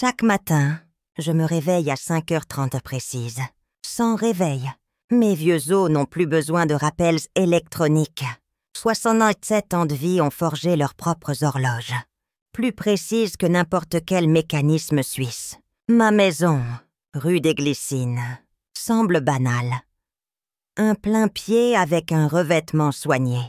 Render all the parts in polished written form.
Chaque matin, je me réveille à 5h30 précises. Sans réveil. Mes vieux os n'ont plus besoin de rappels électroniques. 67 ans de vie ont forgé leurs propres horloges. Plus précises que n'importe quel mécanisme suisse. Ma maison, rue des Glycines, semble banale. Un plein pied avec un revêtement soigné.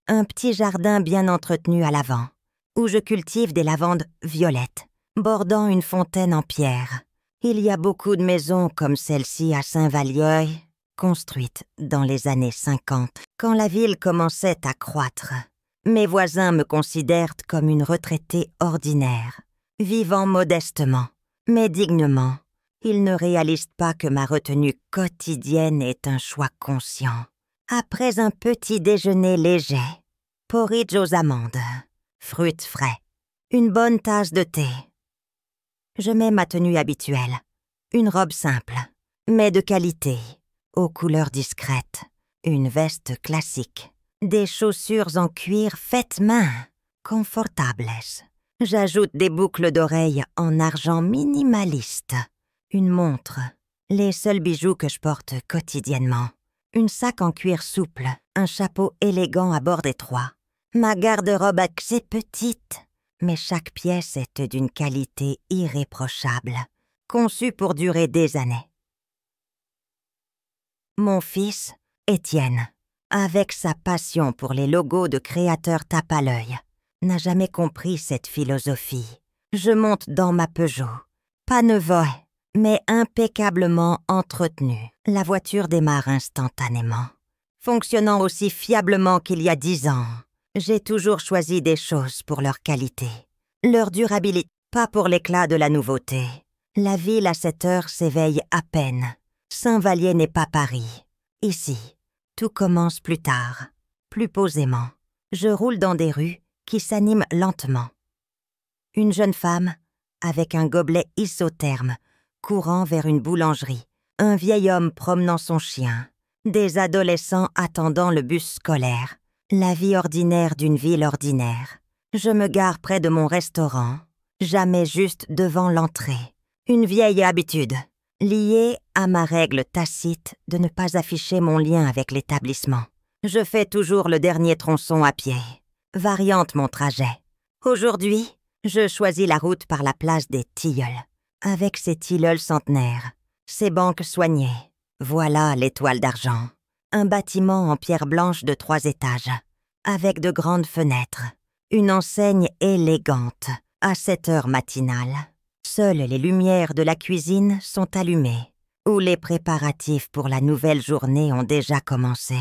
Un petit jardin bien entretenu à l'avant, où je cultive des lavandes violettes, bordant une fontaine en pierre. Il y a beaucoup de maisons comme celle-ci à Saint-Vallieuil, construites dans les années 50, quand la ville commençait à croître. Mes voisins me considèrent comme une retraitée ordinaire, vivant modestement, mais dignement. Ils ne réalisent pas que ma retenue quotidienne est un choix conscient. Après un petit déjeuner léger, porridge aux amandes, fruits frais, une bonne tasse de thé. Je mets ma tenue habituelle, une robe simple, mais de qualité, aux couleurs discrètes, une veste classique, des chaussures en cuir faites main, confortables. J'ajoute des boucles d'oreilles en argent minimaliste, une montre, les seuls bijoux que je porte quotidiennement, une sac en cuir souple, un chapeau élégant à bords étroits. Ma garde-robe assez petite, mais chaque pièce est d'une qualité irréprochable, conçue pour durer des années. Mon fils, Étienne, avec sa passion pour les logos de créateurs tape à l'œil, n'a jamais compris cette philosophie. Je monte dans ma Peugeot, pas neuve, mais impeccablement entretenue. La voiture démarre instantanément, fonctionnant aussi fiablement qu'il y a 10 ans. J'ai toujours choisi des choses pour leur qualité, leur durabilité, pas pour l'éclat de la nouveauté. La ville à cette heure s'éveille à peine. Saint-Vallier n'est pas Paris. Ici, tout commence plus tard, plus posément. Je roule dans des rues qui s'animent lentement. Une jeune femme, avec un gobelet isotherme, courant vers une boulangerie. Un vieil homme promenant son chien. Des adolescents attendant le bus scolaire. La vie ordinaire d'une ville ordinaire. Je me gare près de mon restaurant, jamais juste devant l'entrée. Une vieille habitude, liée à ma règle tacite de ne pas afficher mon lien avec l'établissement. Je fais toujours le dernier tronçon à pied. Variante mon trajet. Aujourd'hui, je choisis la route par la place des Tilleuls, avec ses tilleuls centenaires, ses banques soignées. Voilà l'Étoile d'Argent. Un bâtiment en pierre blanche de 3 étages, avec de grandes fenêtres, une enseigne élégante, à 7 heures matinales. Seules les lumières de la cuisine sont allumées, où les préparatifs pour la nouvelle journée ont déjà commencé.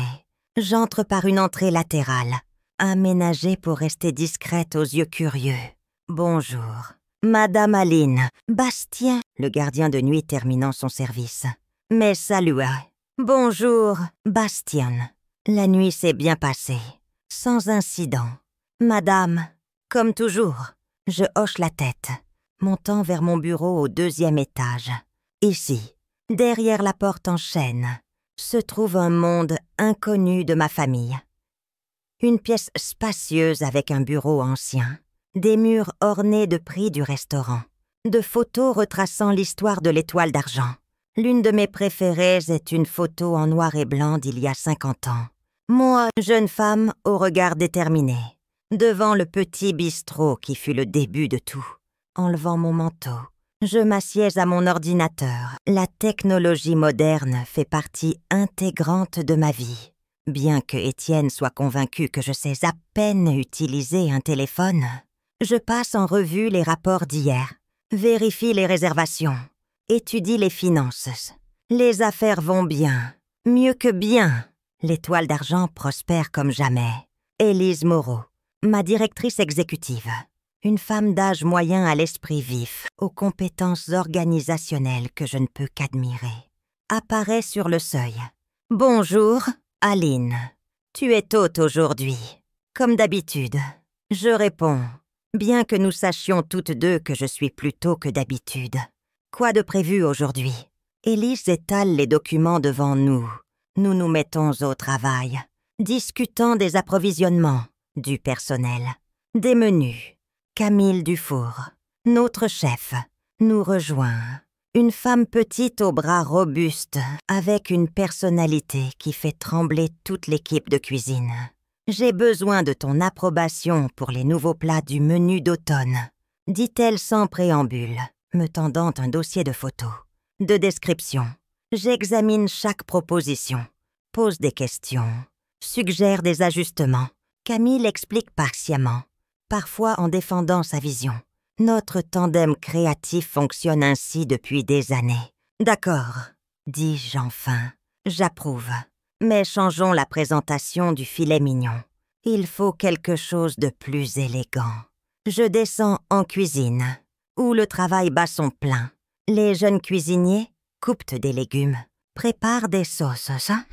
J'entre par une entrée latérale, aménagée pour rester discrète aux yeux curieux. Bonjour. Madame Aline, Bastien, le gardien de nuit terminant son service. Mes saluts. Bonjour, Bastien. La nuit s'est bien passée, sans incident. Madame, comme toujours, je hoche la tête, montant vers mon bureau au 2e étage. Ici, derrière la porte en chêne, se trouve un monde inconnu de ma famille. Une pièce spacieuse avec un bureau ancien, des murs ornés de prix du restaurant, de photos retraçant l'histoire de l'Étoile d'Argent. L'une de mes préférées est une photo en noir et blanc d'il y a 50 ans. Moi, jeune femme au regard déterminé, devant le petit bistrot qui fut le début de tout. Enlevant mon manteau, je m'assieds à mon ordinateur. La technologie moderne fait partie intégrante de ma vie. Bien que Étienne soit convaincu que je sais à peine utiliser un téléphone, je passe en revue les rapports d'hier, vérifie les réservations, étudie les finances. Les affaires vont bien, mieux que bien. L'Étoile d'Argent prospère comme jamais. Élise Moreau, ma directrice exécutive. Une femme d'âge moyen à l'esprit vif, aux compétences organisationnelles que je ne peux qu'admirer, apparaît sur le seuil. « Bonjour, Aline. Tu es tôt aujourd'hui, comme d'habitude. » Je réponds, bien que nous sachions toutes deux que je suis plus tôt que d'habitude. Quoi de prévu aujourd'hui? Élise étale les documents devant nous. Nous nous mettons au travail, discutant des approvisionnements, du personnel, des menus. Camille Dufour, notre chef, nous rejoint. Une femme petite aux bras robustes, avec une personnalité qui fait trembler toute l'équipe de cuisine. J'ai besoin de ton approbation pour les nouveaux plats du menu d'automne, dit-elle sans préambule, me tendant un dossier de photos. De description. J'examine chaque proposition, pose des questions, suggère des ajustements. Camille explique patiemment, parfois en défendant sa vision. Notre tandem créatif fonctionne ainsi depuis des années. D'accord, dis-je enfin. J'approuve. Mais changeons la présentation du filet mignon. Il faut quelque chose de plus élégant. Je descends en cuisine, où le travail bat son plein. Les jeunes cuisiniers coupent des légumes, préparent des sauces, ça.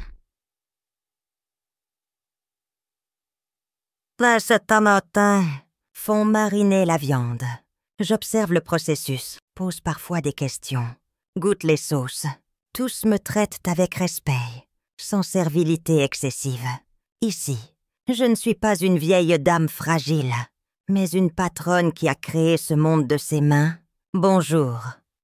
Laisse tomatin, font mariner la viande. J'observe le processus, pose parfois des questions, goûte les sauces. Tous me traitent avec respect, sans servilité excessive. Ici, je ne suis pas une vieille dame fragile, mais une patronne qui a créé ce monde de ses mains. Bonjour,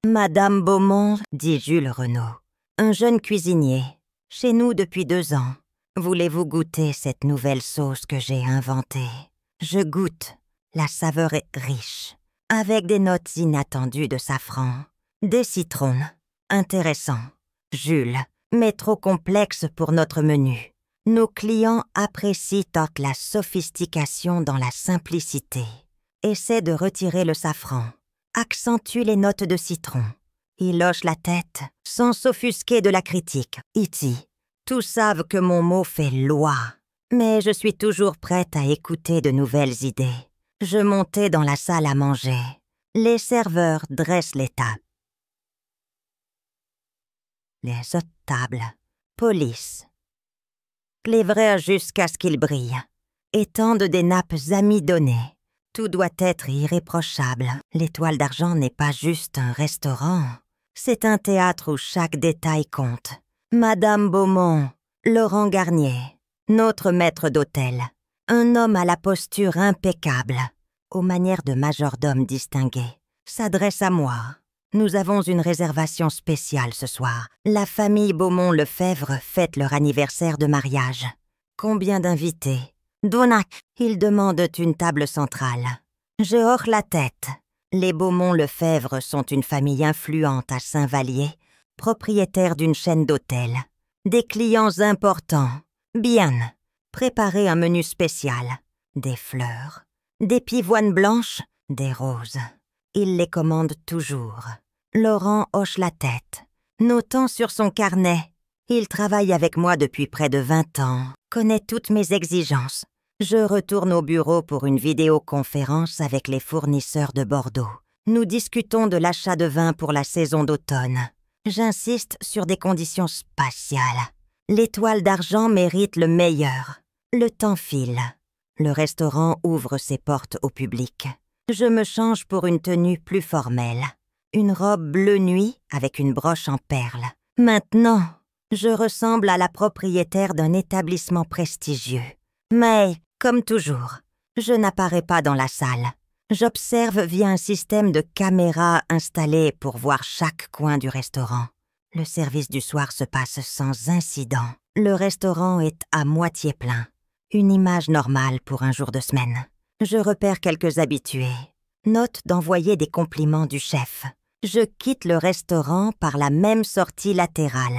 Madame Beaumont, dit Jules Renaud, un jeune cuisinier, chez nous depuis 2 ans. Voulez-vous goûter cette nouvelle sauce que j'ai inventée? Je goûte, la saveur est riche. Avec des notes inattendues de safran, des citrons, intéressant. Jules, mais trop complexe pour notre menu. Nos clients apprécient toute la sophistication dans la simplicité. Essaie de retirer le safran, accentue les notes de citron. Il hoche la tête, sans s'offusquer de la critique. Iti, tous savent que mon mot fait loi, mais je suis toujours prête à écouter de nouvelles idées. Je montais dans la salle à manger. Les serveurs dressent les tables. Les autres tables. Police. Clévrer jusqu'à ce qu'ils brillent. Étendent des nappes amidonnées. Tout doit être irréprochable. L'Étoile d'Argent n'est pas juste un restaurant. C'est un théâtre où chaque détail compte. Madame Beaumont, Laurent Garnier, notre maître d'hôtel. Un homme à la posture impeccable, aux manières de majordome distingué, s'adresse à moi. Nous avons une réservation spéciale ce soir. La famille Beaumont-Lefebvre fête leur anniversaire de mariage. Combien d'invités? Donac, ils demandent une table centrale. Je hoche la tête. Les Beaumont-Lefebvre sont une famille influente à Saint-Vallier, propriétaire d'une chaîne d'hôtels. Des clients importants. Bien. Préparez un menu spécial. Des fleurs, des pivoines blanches, des roses. Il les commande toujours. Laurent hoche la tête, notant sur son carnet. Il travaille avec moi depuis près de 20 ans, connaît toutes mes exigences. Je retourne au bureau pour une vidéoconférence avec les fournisseurs de Bordeaux. Nous discutons de l'achat de vin pour la saison d'automne. J'insiste sur des conditions spatiales. L'Étoile d'Argent mérite le meilleur. Le temps file. Le restaurant ouvre ses portes au public. Je me change pour une tenue plus formelle. Une robe bleu nuit avec une broche en perles. Maintenant, je ressemble à la propriétaire d'un établissement prestigieux. Mais, comme toujours, je n'apparais pas dans la salle. J'observe via un système de caméras installé pour voir chaque coin du restaurant. Le service du soir se passe sans incident. Le restaurant est à moitié plein. Une image normale pour un jour de semaine. Je repère quelques habitués. Note d'envoyer des compliments du chef. Je quitte le restaurant par la même sortie latérale.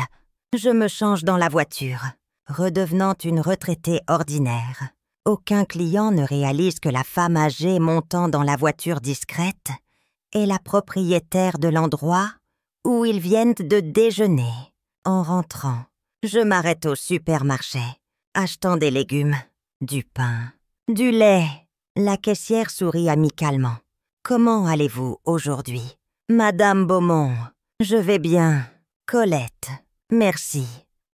Je me change dans la voiture, redevenant une retraitée ordinaire. Aucun client ne réalise que la femme âgée montant dans la voiture discrète est la propriétaire de l'endroit où ils viennent de déjeuner. En rentrant, je m'arrête au supermarché, achetant des légumes, du pain, du lait. La caissière sourit amicalement. « Comment allez-vous aujourd'hui? »« Madame Beaumont, je vais bien. Colette, merci. »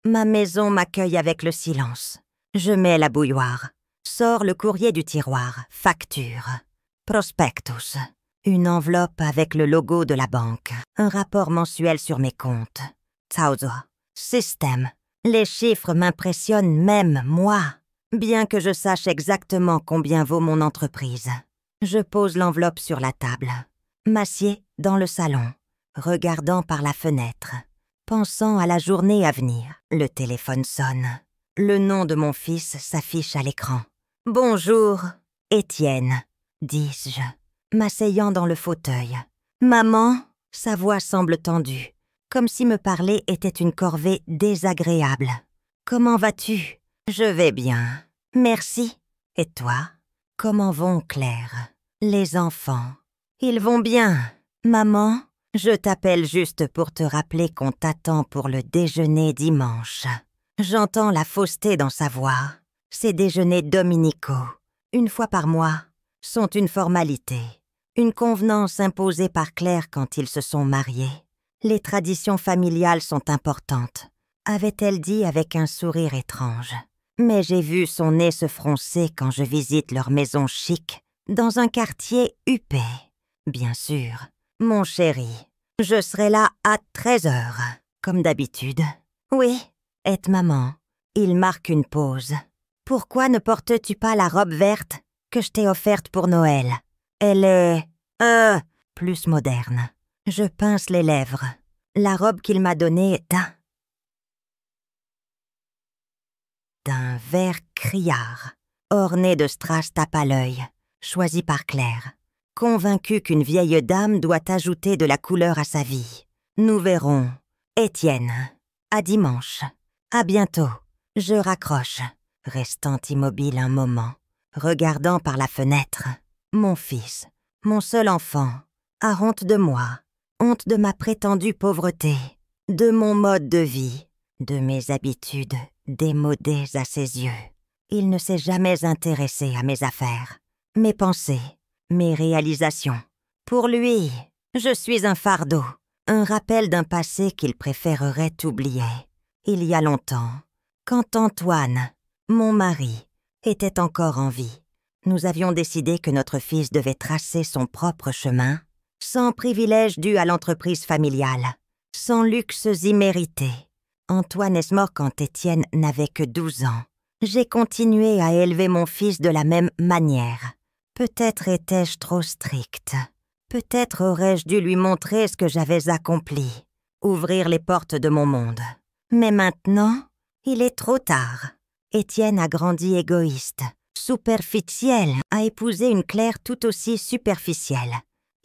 Ma maison m'accueille avec le silence. Je mets la bouilloire. Sors le courrier du tiroir. Facture. Prospectus. Une enveloppe avec le logo de la banque. Un rapport mensuel sur mes comptes. Tauzo. Système. Les chiffres m'impressionnent même, moi. Bien que je sache exactement combien vaut mon entreprise. Je pose l'enveloppe sur la table. m'assieds dans le salon, regardant par la fenêtre, pensant à la journée à venir. Le téléphone sonne. Le nom de mon fils s'affiche à l'écran. « Bonjour, Étienne », dis-je, m'asseyant dans le fauteuil. « Maman ?» Sa voix semble tendue, comme si me parler était une corvée désagréable. « Comment vas-tu ?»« Je vais bien. Merci. Et toi ? Comment vont Claire ? Les enfants ? Ils vont bien. Maman, je t'appelle juste pour te rappeler qu'on t'attend pour le déjeuner dimanche. » J'entends la fausseté dans sa voix. Ces déjeuners dominicaux, une fois par mois, sont une formalité, une convenance imposée par Claire quand ils se sont mariés. Les traditions familiales sont importantes, avait-elle dit avec un sourire étrange. Mais j'ai vu son nez se froncer quand je visite leur maison chic, dans un quartier huppé. Bien sûr, mon chéri, je serai là à 13h, comme d'habitude. Oui, est maman. Il marque une pause. Pourquoi ne portes-tu pas la robe verte que je t'ai offerte pour Noël? Elle est... plus moderne. Je pince les lèvres. La robe qu'il m'a donnée est d'un vert criard, orné de strass tape à l'œil, choisi par Claire, convaincue qu'une vieille dame doit ajouter de la couleur à sa vie. Nous verrons. Étienne, à dimanche. À bientôt. Je raccroche, restant immobile un moment, regardant par la fenêtre. Mon fils, mon seul enfant, a honte de moi, honte de ma prétendue pauvreté, de mon mode de vie, de mes habitudes démodées à ses yeux. Il ne s'est jamais intéressé à mes affaires, mes pensées, mes réalisations. Pour lui, je suis un fardeau, un rappel d'un passé qu'il préférerait oublier. Il y a longtemps, quand Antoine, mon mari, était encore en vie, nous avions décidé que notre fils devait tracer son propre chemin, sans privilèges dus à l'entreprise familiale, sans luxes immérités. Antoine est mort quand Étienne n'avait que 12 ans. J'ai continué à élever mon fils de la même manière. Peut-être étais-je trop stricte. Peut-être aurais-je dû lui montrer ce que j'avais accompli, ouvrir les portes de mon monde. Mais maintenant, il est trop tard. Étienne a grandi égoïste, superficiel, a épousé une Claire tout aussi superficielle,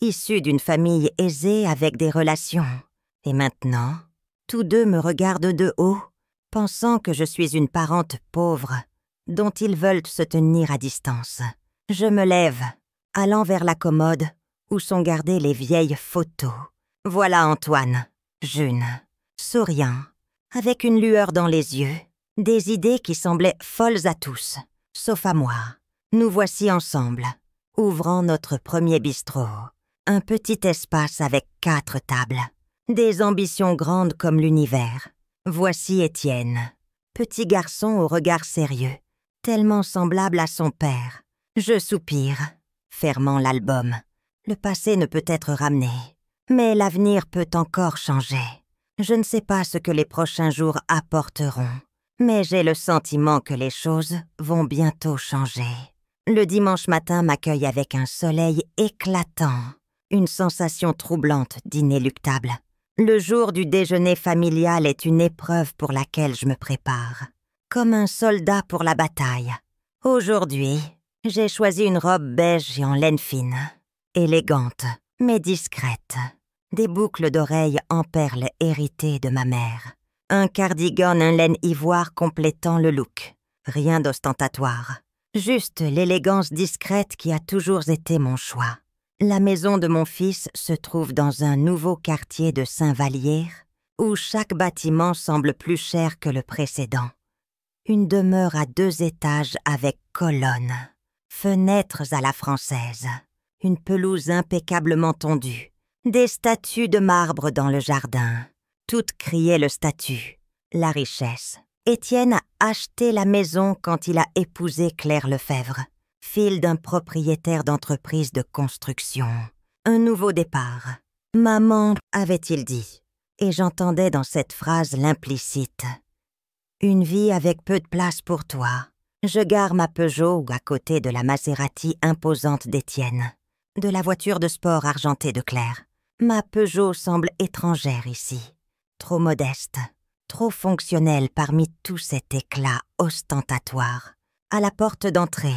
issue d'une famille aisée avec des relations. Et maintenant, tous deux me regardent de haut, pensant que je suis une parente pauvre, dont ils veulent se tenir à distance. Je me lève, allant vers la commode où sont gardées les vieilles photos. Voilà Antoine, jeune, souriant, avec une lueur dans les yeux, des idées qui semblaient folles à tous, sauf à moi. Nous voici ensemble, ouvrant notre premier bistrot, un petit espace avec 4 tables, des ambitions grandes comme l'univers. Voici Étienne, petit garçon au regard sérieux, tellement semblable à son père. Je soupire, fermant l'album. Le passé ne peut être ramené, mais l'avenir peut encore changer. Je ne sais pas ce que les prochains jours apporteront, mais j'ai le sentiment que les choses vont bientôt changer. Le dimanche matin m'accueille avec un soleil éclatant, une sensation troublante d'inéluctable. Le jour du déjeuner familial est une épreuve pour laquelle je me prépare, comme un soldat pour la bataille. Aujourd'hui, j'ai choisi une robe beige et en laine fine, élégante, mais discrète. Des boucles d'oreilles en perles héritées de ma mère. Un cardigan en laine ivoire complétant le look. Rien d'ostentatoire. Juste l'élégance discrète qui a toujours été mon choix. La maison de mon fils se trouve dans un nouveau quartier de Saint-Vallier, où chaque bâtiment semble plus cher que le précédent. Une demeure à 2 étages avec colonnes, fenêtres à la française, une pelouse impeccablement tondue, des statues de marbre dans le jardin. Toutes criaient le statut, la richesse. Étienne a acheté la maison quand il a épousé Claire Lefebvre, fille d'un propriétaire d'entreprise de construction. Un nouveau départ. « Maman », avait-il dit, et j'entendais dans cette phrase l'implicite. Une vie avec peu de place pour toi. Je gare ma Peugeot à côté de la Maserati imposante d'Étienne. de la voiture de sport argentée de Claire. Ma Peugeot semble étrangère ici. Trop modeste, trop fonctionnelle parmi tout cet éclat ostentatoire. À la porte d'entrée,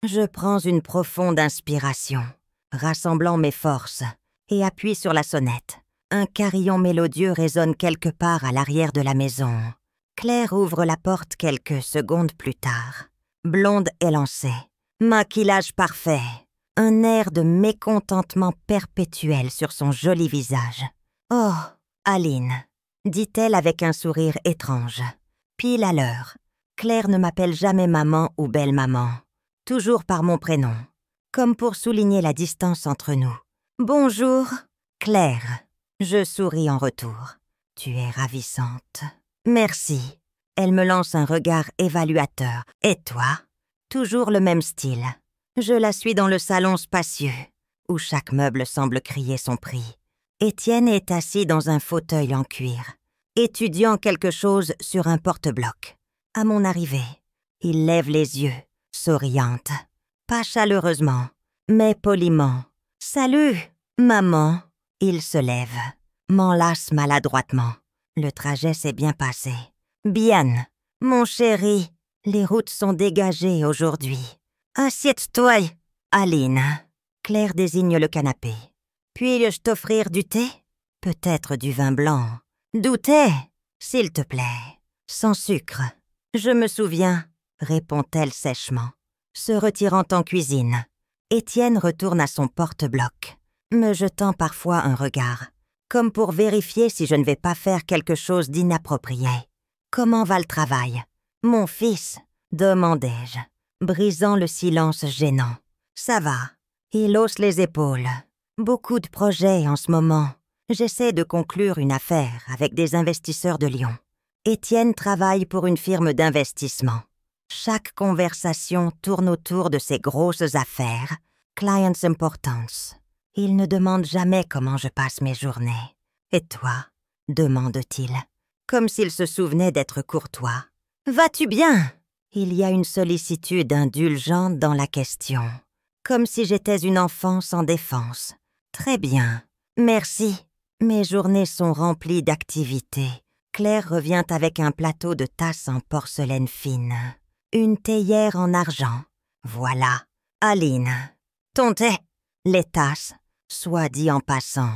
je prends une profonde inspiration, rassemblant mes forces, et appuie sur la sonnette. Un carillon mélodieux résonne quelque part à l'arrière de la maison. Claire ouvre la porte quelques secondes plus tard. Blonde élancée, maquillage parfait, un air de mécontentement perpétuel sur son joli visage. « Oh, Aline !» dit-elle avec un sourire étrange. Pile à l'heure. Claire ne m'appelle jamais maman ou belle-maman, toujours par mon prénom, comme pour souligner la distance entre nous. « Bonjour, Claire !» Je souris en retour. « Tu es ravissante. »« Merci. » Elle me lance un regard évaluateur. « Et toi ?» Toujours le même style. Je la suis dans le salon spacieux, où chaque meuble semble crier son prix. Étienne est assis dans un fauteuil en cuir, étudiant quelque chose sur un porte-bloc. À mon arrivée, il lève les yeux, souriante. Pas chaleureusement, mais poliment. « Salut, maman !» Il se lève, m'enlace maladroitement. Le trajet s'est bien passé. « Bien, mon chéri, les routes sont dégagées aujourd'hui. Assieds-toi, Aline. » Claire désigne le canapé. « Puis-je t'offrir du thé? Peut-être du vin blanc. Du thé, s'il te plaît. Sans sucre. » « Je me souviens, » répond-elle sèchement, se retirant en cuisine. Étienne retourne à son porte-bloc, me jetant parfois un regard, comme pour vérifier si je ne vais pas faire quelque chose d'inapproprié. « Comment va le travail? »« Mon fils ?» demandai-je, brisant le silence gênant. « Ça va. » Il hausse les épaules. « Beaucoup de projets en ce moment. J'essaie de conclure une affaire avec des investisseurs de Lyon. » Étienne travaille pour une firme d'investissement. Chaque conversation tourne autour de ses grosses affaires, clients importance. Il ne demande jamais comment je passe mes journées. « Et toi ?» demande-t-il, comme s'il se souvenait d'être courtois. « Vas-tu bien ?» Il y a une sollicitude indulgente dans la question, comme si j'étais une enfant sans défense. « Très bien, merci. Mes journées sont remplies d'activités. » Claire revient avec un plateau de tasses en porcelaine fine. Une théière en argent. Voilà. Aline. Ton thé. Les tasses, soit dit en passant,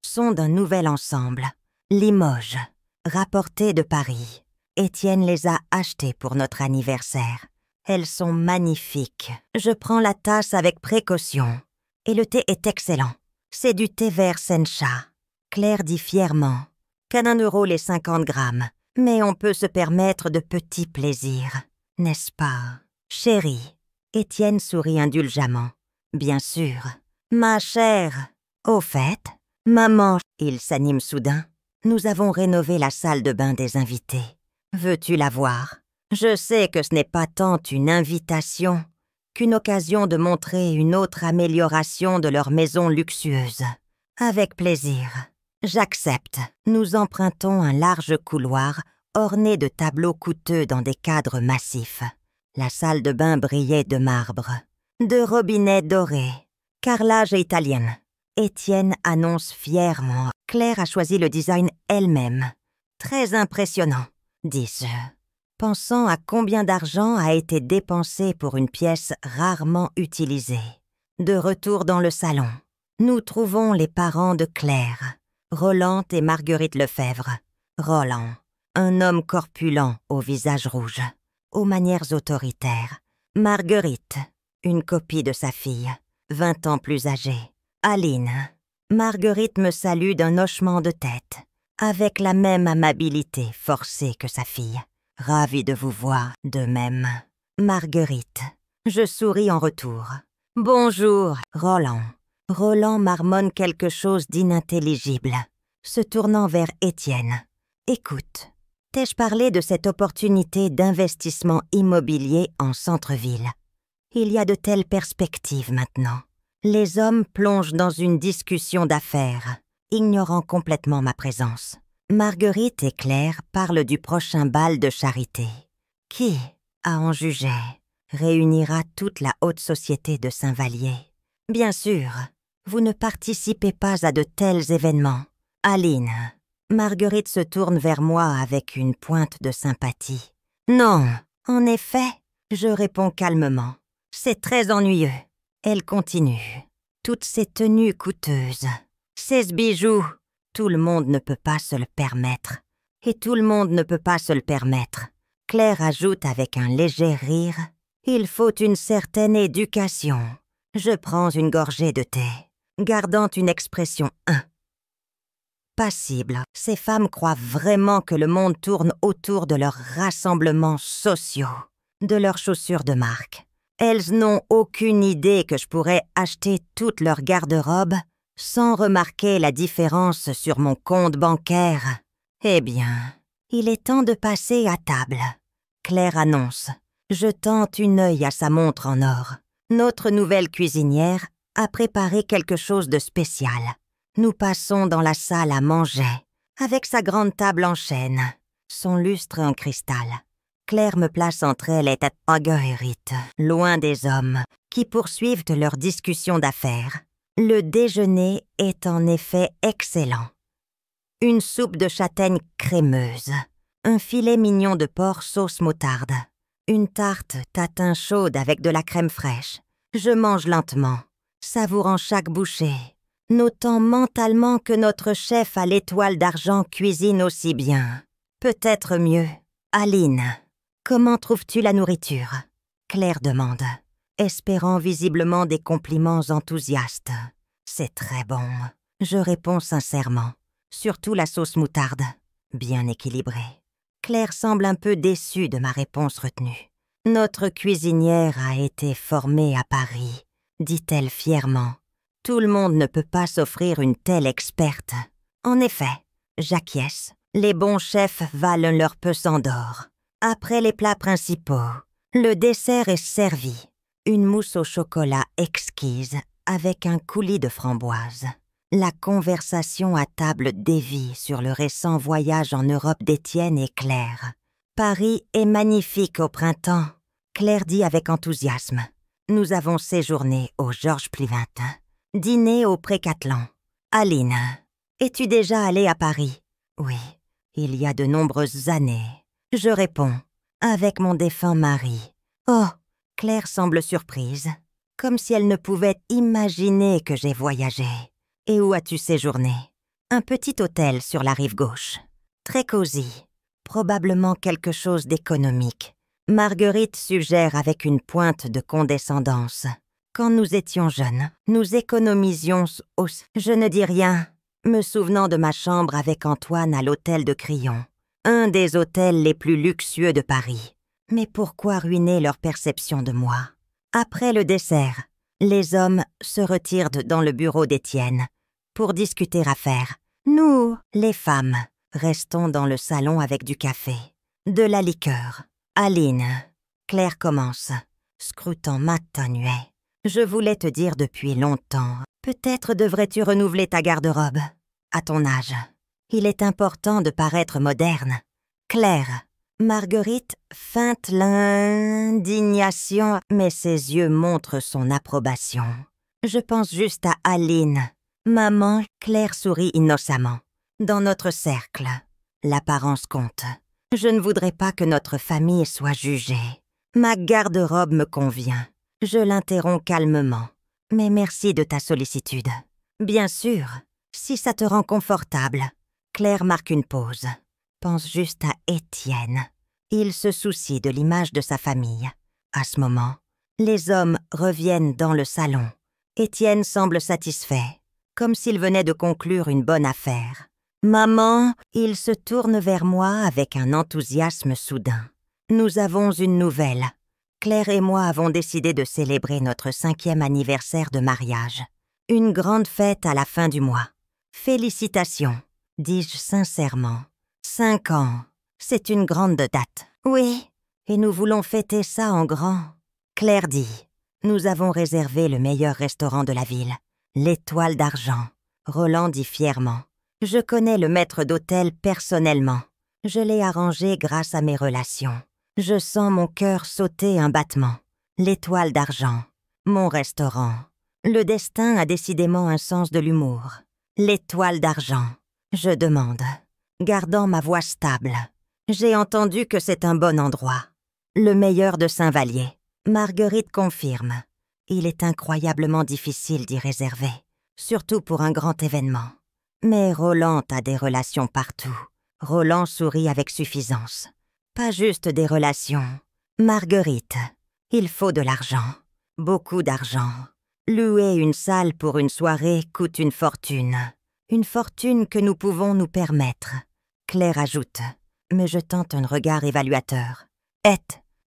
sont d'un nouvel ensemble. Limoges. Rapportées de Paris. Étienne les a achetées pour notre anniversaire. Elles sont magnifiques. Je prends la tasse avec précaution. Et le thé est excellent. C'est du thé vert sencha. Claire dit fièrement. Qu'à 1 euro les 50 grammes, mais on peut se permettre de petits plaisirs, n'est-ce pas, chérie? Étienne sourit indulgemment. Bien sûr. Ma chère. Au fait, maman, il s'anime soudain. Nous avons rénové la salle de bain des invités. Veux-tu la voir? Je sais que ce n'est pas tant une invitation qu'une occasion de montrer une autre amélioration de leur maison luxueuse. Avec plaisir. J'accepte. Nous empruntons un large couloir orné de tableaux coûteux dans des cadres massifs. La salle de bain brillait de marbre, de robinets dorés. Carrelage italienne. Étienne annonce fièrement. Claire a choisi le design elle-même. Très impressionnant, dis-je, pensant à combien d'argent a été dépensé pour une pièce rarement utilisée. De retour dans le salon, nous trouvons les parents de Claire. Roland et Marguerite Lefebvre. Roland, un homme corpulent au visage rouge, aux manières autoritaires. Marguerite, une copie de sa fille, 20 ans plus âgée. Aline. Marguerite me salue d'un hochement de tête, avec la même amabilité forcée que sa fille. Ravie de vous voir de même. Marguerite. Je souris en retour. Bonjour, Roland. Roland marmonne quelque chose d'inintelligible, se tournant vers Étienne. Écoute, t'ai-je parlé de cette opportunité d'investissement immobilier en centre-ville? Il y a de telles perspectives maintenant. Les hommes plongent dans une discussion d'affaires, ignorant complètement ma présence. Marguerite et Claire parlent du prochain bal de charité, qui, à en juger, réunira toute la haute société de Saint-Vallier. Bien sûr, Vous ne participez pas à de tels événements. Aline. Marguerite se tourne vers moi avec une pointe de sympathie. Non, en effet, je réponds calmement. C'est très ennuyeux. Elle continue. Toutes ces tenues coûteuses, ces bijoux, tout le monde ne peut pas se le permettre. Et tout le monde ne peut pas se le permettre. Claire ajoute avec un léger rire. Il faut une certaine éducation. Je prends une gorgée de thé, gardant une expression passible. Ces femmes croient vraiment que le monde tourne autour de leurs rassemblements sociaux, de leurs chaussures de marque. Elles n'ont aucune idée que je pourrais acheter toute leur garde-robe sans remarquer la différence sur mon compte bancaire. Eh bien, il est temps de passer à table. Claire annonce, jetant un œil à sa montre en or. Notre nouvelle cuisinière a préparé quelque chose de spécial. Nous passons dans la salle à manger, avec sa grande table en chêne, son lustre en cristal. Claire me place entre elle et Marguerite, loin des hommes, qui poursuivent leur discussion d'affaires. Le déjeuner est en effet excellent. Une soupe de châtaigne crémeuse, un filet mignon de porc sauce moutarde, une tarte tatin chaude avec de la crème fraîche. Je mange lentement, savourant chaque bouchée, notant mentalement que notre chef à l'étoile d'argent cuisine aussi bien. Peut-être mieux. Aline, comment trouves-tu la nourriture? Claire demande, espérant visiblement des compliments enthousiastes. C'est très bon, je réponds sincèrement. Surtout la sauce moutarde, bien équilibrée. Claire semble un peu déçue de ma réponse retenue. Notre cuisinière a été formée à Paris, dit-elle fièrement. Tout le monde ne peut pas s'offrir une telle experte. En effet, j'acquiesce. Les bons chefs valent leur pesant d'or. Après les plats principaux, le dessert est servi. Une mousse au chocolat exquise avec un coulis de framboises. La conversation à table dévie sur le récent voyage en Europe d'Étienne et Claire. Paris est magnifique au printemps, Claire dit avec enthousiasme. Nous avons séjourné au Georges Pliventin, dîné au Pré-Catelan. Aline, es-tu déjà allée à Paris? Oui, il y a de nombreuses années. Je réponds, avec mon défunt mari. Oh, Claire semble surprise, comme si elle ne pouvait imaginer que j'ai voyagé. Et où as-tu séjourné? Un petit hôtel sur la rive gauche. Très cosy. Probablement quelque chose d'économique. Marguerite suggère avec une pointe de condescendance. Quand nous étions jeunes, nous économisions aussi. Je ne dis rien, me souvenant de ma chambre avec Antoine à l'hôtel de Crillon. Un des hôtels les plus luxueux de Paris. Mais pourquoi ruiner leur perception de moi? Après le dessert, les hommes se retirent dans le bureau d'Étienne pour discuter affaires. Nous, les femmes, restons dans le salon avec du café, de la liqueur. Aline, Claire commence, scrutant ma tonnuet. Je voulais te dire depuis longtemps, peut-être devrais-tu renouveler ta garde-robe. À ton âge, il est important de paraître moderne. Claire, Marguerite feinte l'indignation, mais ses yeux montrent son approbation. Je pense juste à Aline. Maman, Claire sourit innocemment. Dans notre cercle, l'apparence compte. Je ne voudrais pas que notre famille soit jugée. Ma garde-robe me convient. Je l'interromps calmement. Mais merci de ta sollicitude. Bien sûr, si ça te rend confortable. Claire marque une pause. Pense juste à Étienne. Il se soucie de l'image de sa famille. À ce moment, les hommes reviennent dans le salon. Étienne semble satisfait, comme s'il venait de conclure une bonne affaire. Maman, il se tourne vers moi avec un enthousiasme soudain. Nous avons une nouvelle. Claire et moi avons décidé de célébrer notre 5e anniversaire de mariage. Une grande fête à la fin du mois. Félicitations, dis-je sincèrement. 5 ans, c'est une grande date. Oui, et nous voulons fêter ça en grand. Claire dit, nous avons réservé le meilleur restaurant de la ville, l'Étoile d'Argent. Roland dit fièrement, je connais le maître d'hôtel personnellement. Je l'ai arrangé grâce à mes relations. Je sens mon cœur sauter un battement. L'Étoile d'Argent, mon restaurant. Le destin a décidément un sens de l'humour. L'étoile d'argent, je demande, gardant ma voix stable. J'ai entendu que c'est un bon endroit. Le meilleur de Saint-Vallier. Marguerite confirme. Il est incroyablement difficile d'y réserver, surtout pour un grand événement. Mais Roland a des relations partout. Roland sourit avec suffisance. Pas juste des relations. Marguerite, il faut de l'argent. Beaucoup d'argent. Louer une salle pour une soirée coûte une fortune. Une fortune que nous pouvons nous permettre. Claire ajoute, me jetant un regard évaluateur.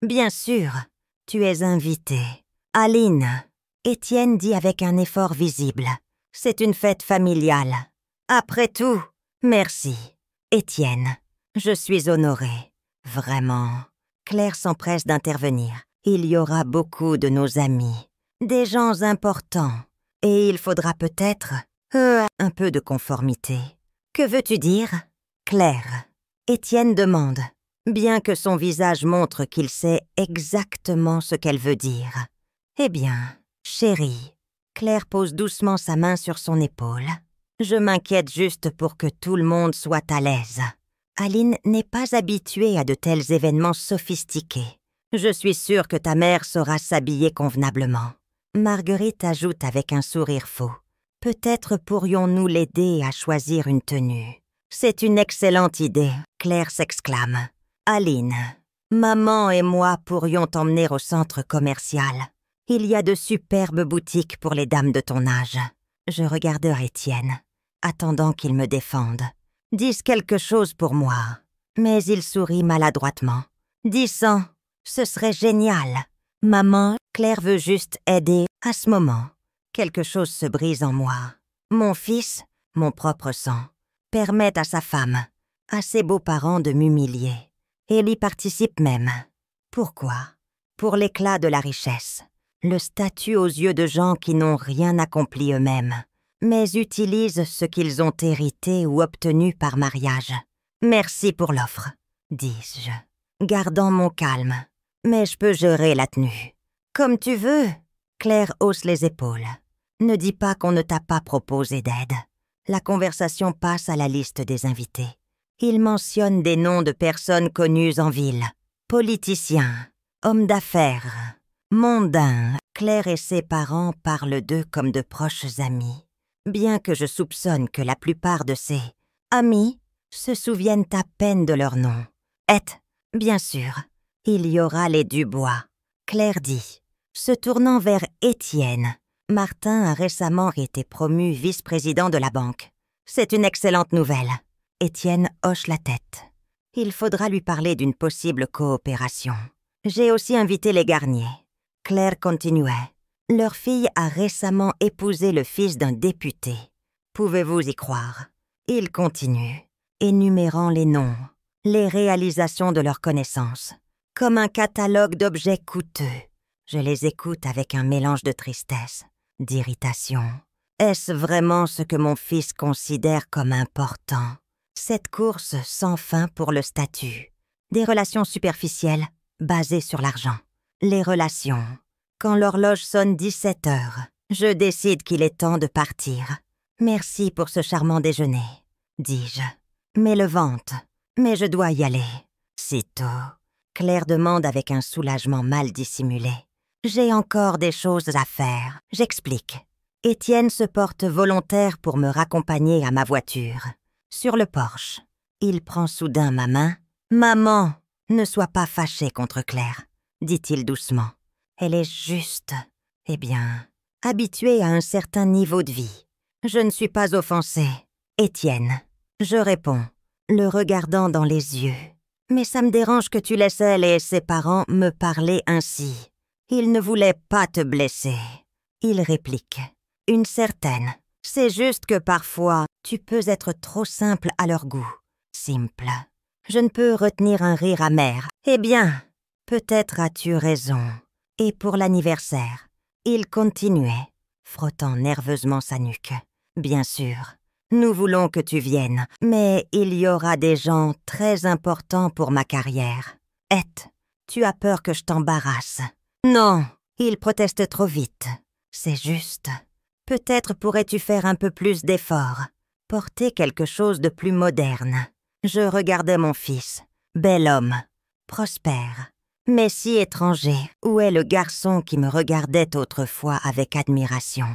Bien sûr, tu es invitée. Aline, Étienne dit avec un effort visible. C'est une fête familiale. Après tout, merci. Étienne, je suis honorée. Vraiment. Claire s'empresse d'intervenir. Il y aura beaucoup de nos amis. Des gens importants. Et il faudra peut-être un peu de conformité. Que veux-tu dire? Claire. Étienne demande, bien que son visage montre qu'il sait exactement ce qu'elle veut dire. Eh bien, chérie. Claire pose doucement sa main sur son épaule. Je m'inquiète juste pour que tout le monde soit à l'aise. Aline n'est pas habituée à de tels événements sophistiqués. Je suis sûre que ta mère saura s'habiller convenablement. Marguerite ajoute avec un sourire faux. Peut-être pourrions-nous l'aider à choisir une tenue. C'est une excellente idée, Claire s'exclame. Aline, maman et moi pourrions t'emmener au centre commercial. Il y a de superbes boutiques pour les dames de ton âge. Je regarde Étienne, attendant qu'il me défende. Dis quelque chose pour moi. Mais il sourit maladroitement. 10 ans, ce serait génial. Maman, Claire veut juste aider à ce moment. Quelque chose se brise en moi. Mon fils, mon propre sang, permet à sa femme, à ses beaux-parents de m'humilier. Et il y participe même. Pourquoi? Pour l'éclat de la richesse. Le statut aux yeux de gens qui n'ont rien accompli eux-mêmes, mais utilisent ce qu'ils ont hérité ou obtenu par mariage. Merci pour l'offre, dis-je, gardant mon calme. Mais je peux gérer la tenue. Comme tu veux. Claire hausse les épaules. Ne dis pas qu'on ne t'a pas proposé d'aide. La conversation passe à la liste des invités. Il mentionne des noms de personnes connues en ville. Politiciens, hommes d'affaires, mondains. Claire et ses parents parlent d'eux comme de proches amis. Bien que je soupçonne que la plupart de ces amis se souviennent à peine de leur nom. Bien sûr, il y aura les Dubois. Claire dit, se tournant vers Étienne. Martin a récemment été promu vice-président de la banque. C'est une excellente nouvelle. Étienne hoche la tête. Il faudra lui parler d'une possible coopération. J'ai aussi invité les Garnier. Claire continuait. Leur fille a récemment épousé le fils d'un député. Pouvez-vous y croire? Il continue, énumérant les noms, les réalisations de leurs connaissances, comme un catalogue d'objets coûteux. Je les écoute avec un mélange de tristesse, d'irritation. Est-ce vraiment ce que mon fils considère comme important? Cette course sans fin pour le statut. Des relations superficielles, basées sur l'argent. Les relations. Quand l'horloge sonne 17 heures, je décide qu'il est temps de partir. Merci pour ce charmant déjeuner, dis-je. Mais le ventre. Mais je dois y aller. Sitôt. Claire demande avec un soulagement mal dissimulé. J'ai encore des choses à faire. J'explique. Étienne se porte volontaire pour me raccompagner à ma voiture. Sur le porche, il prend soudain ma main. « Maman, ne sois pas fâchée contre Claire, » dit-il doucement. Elle est juste, habituée à un certain niveau de vie. Je ne suis pas offensée. Étienne, je réponds, le regardant dans les yeux. Mais ça me dérange que tu laisses elle et ses parents me parler ainsi. Ils ne voulaient pas te blesser. Il réplique. Une certaine. C'est juste que parfois, tu peux être trop simple à leur goût. Simple. Je ne peux retenir un rire amer. Eh bien, peut-être as-tu raison. Et pour l'anniversaire, il continuait, frottant nerveusement sa nuque. Bien sûr, nous voulons que tu viennes, mais il y aura des gens très importants pour ma carrière. Tu as peur que je t'embarrasse. Non, il proteste trop vite. C'est juste. Peut-être pourrais-tu faire un peu plus d'efforts, porter quelque chose de plus moderne. Je regardais mon fils, bel homme, prospère, mais si étranger. Où est le garçon qui me regardait autrefois avec admiration,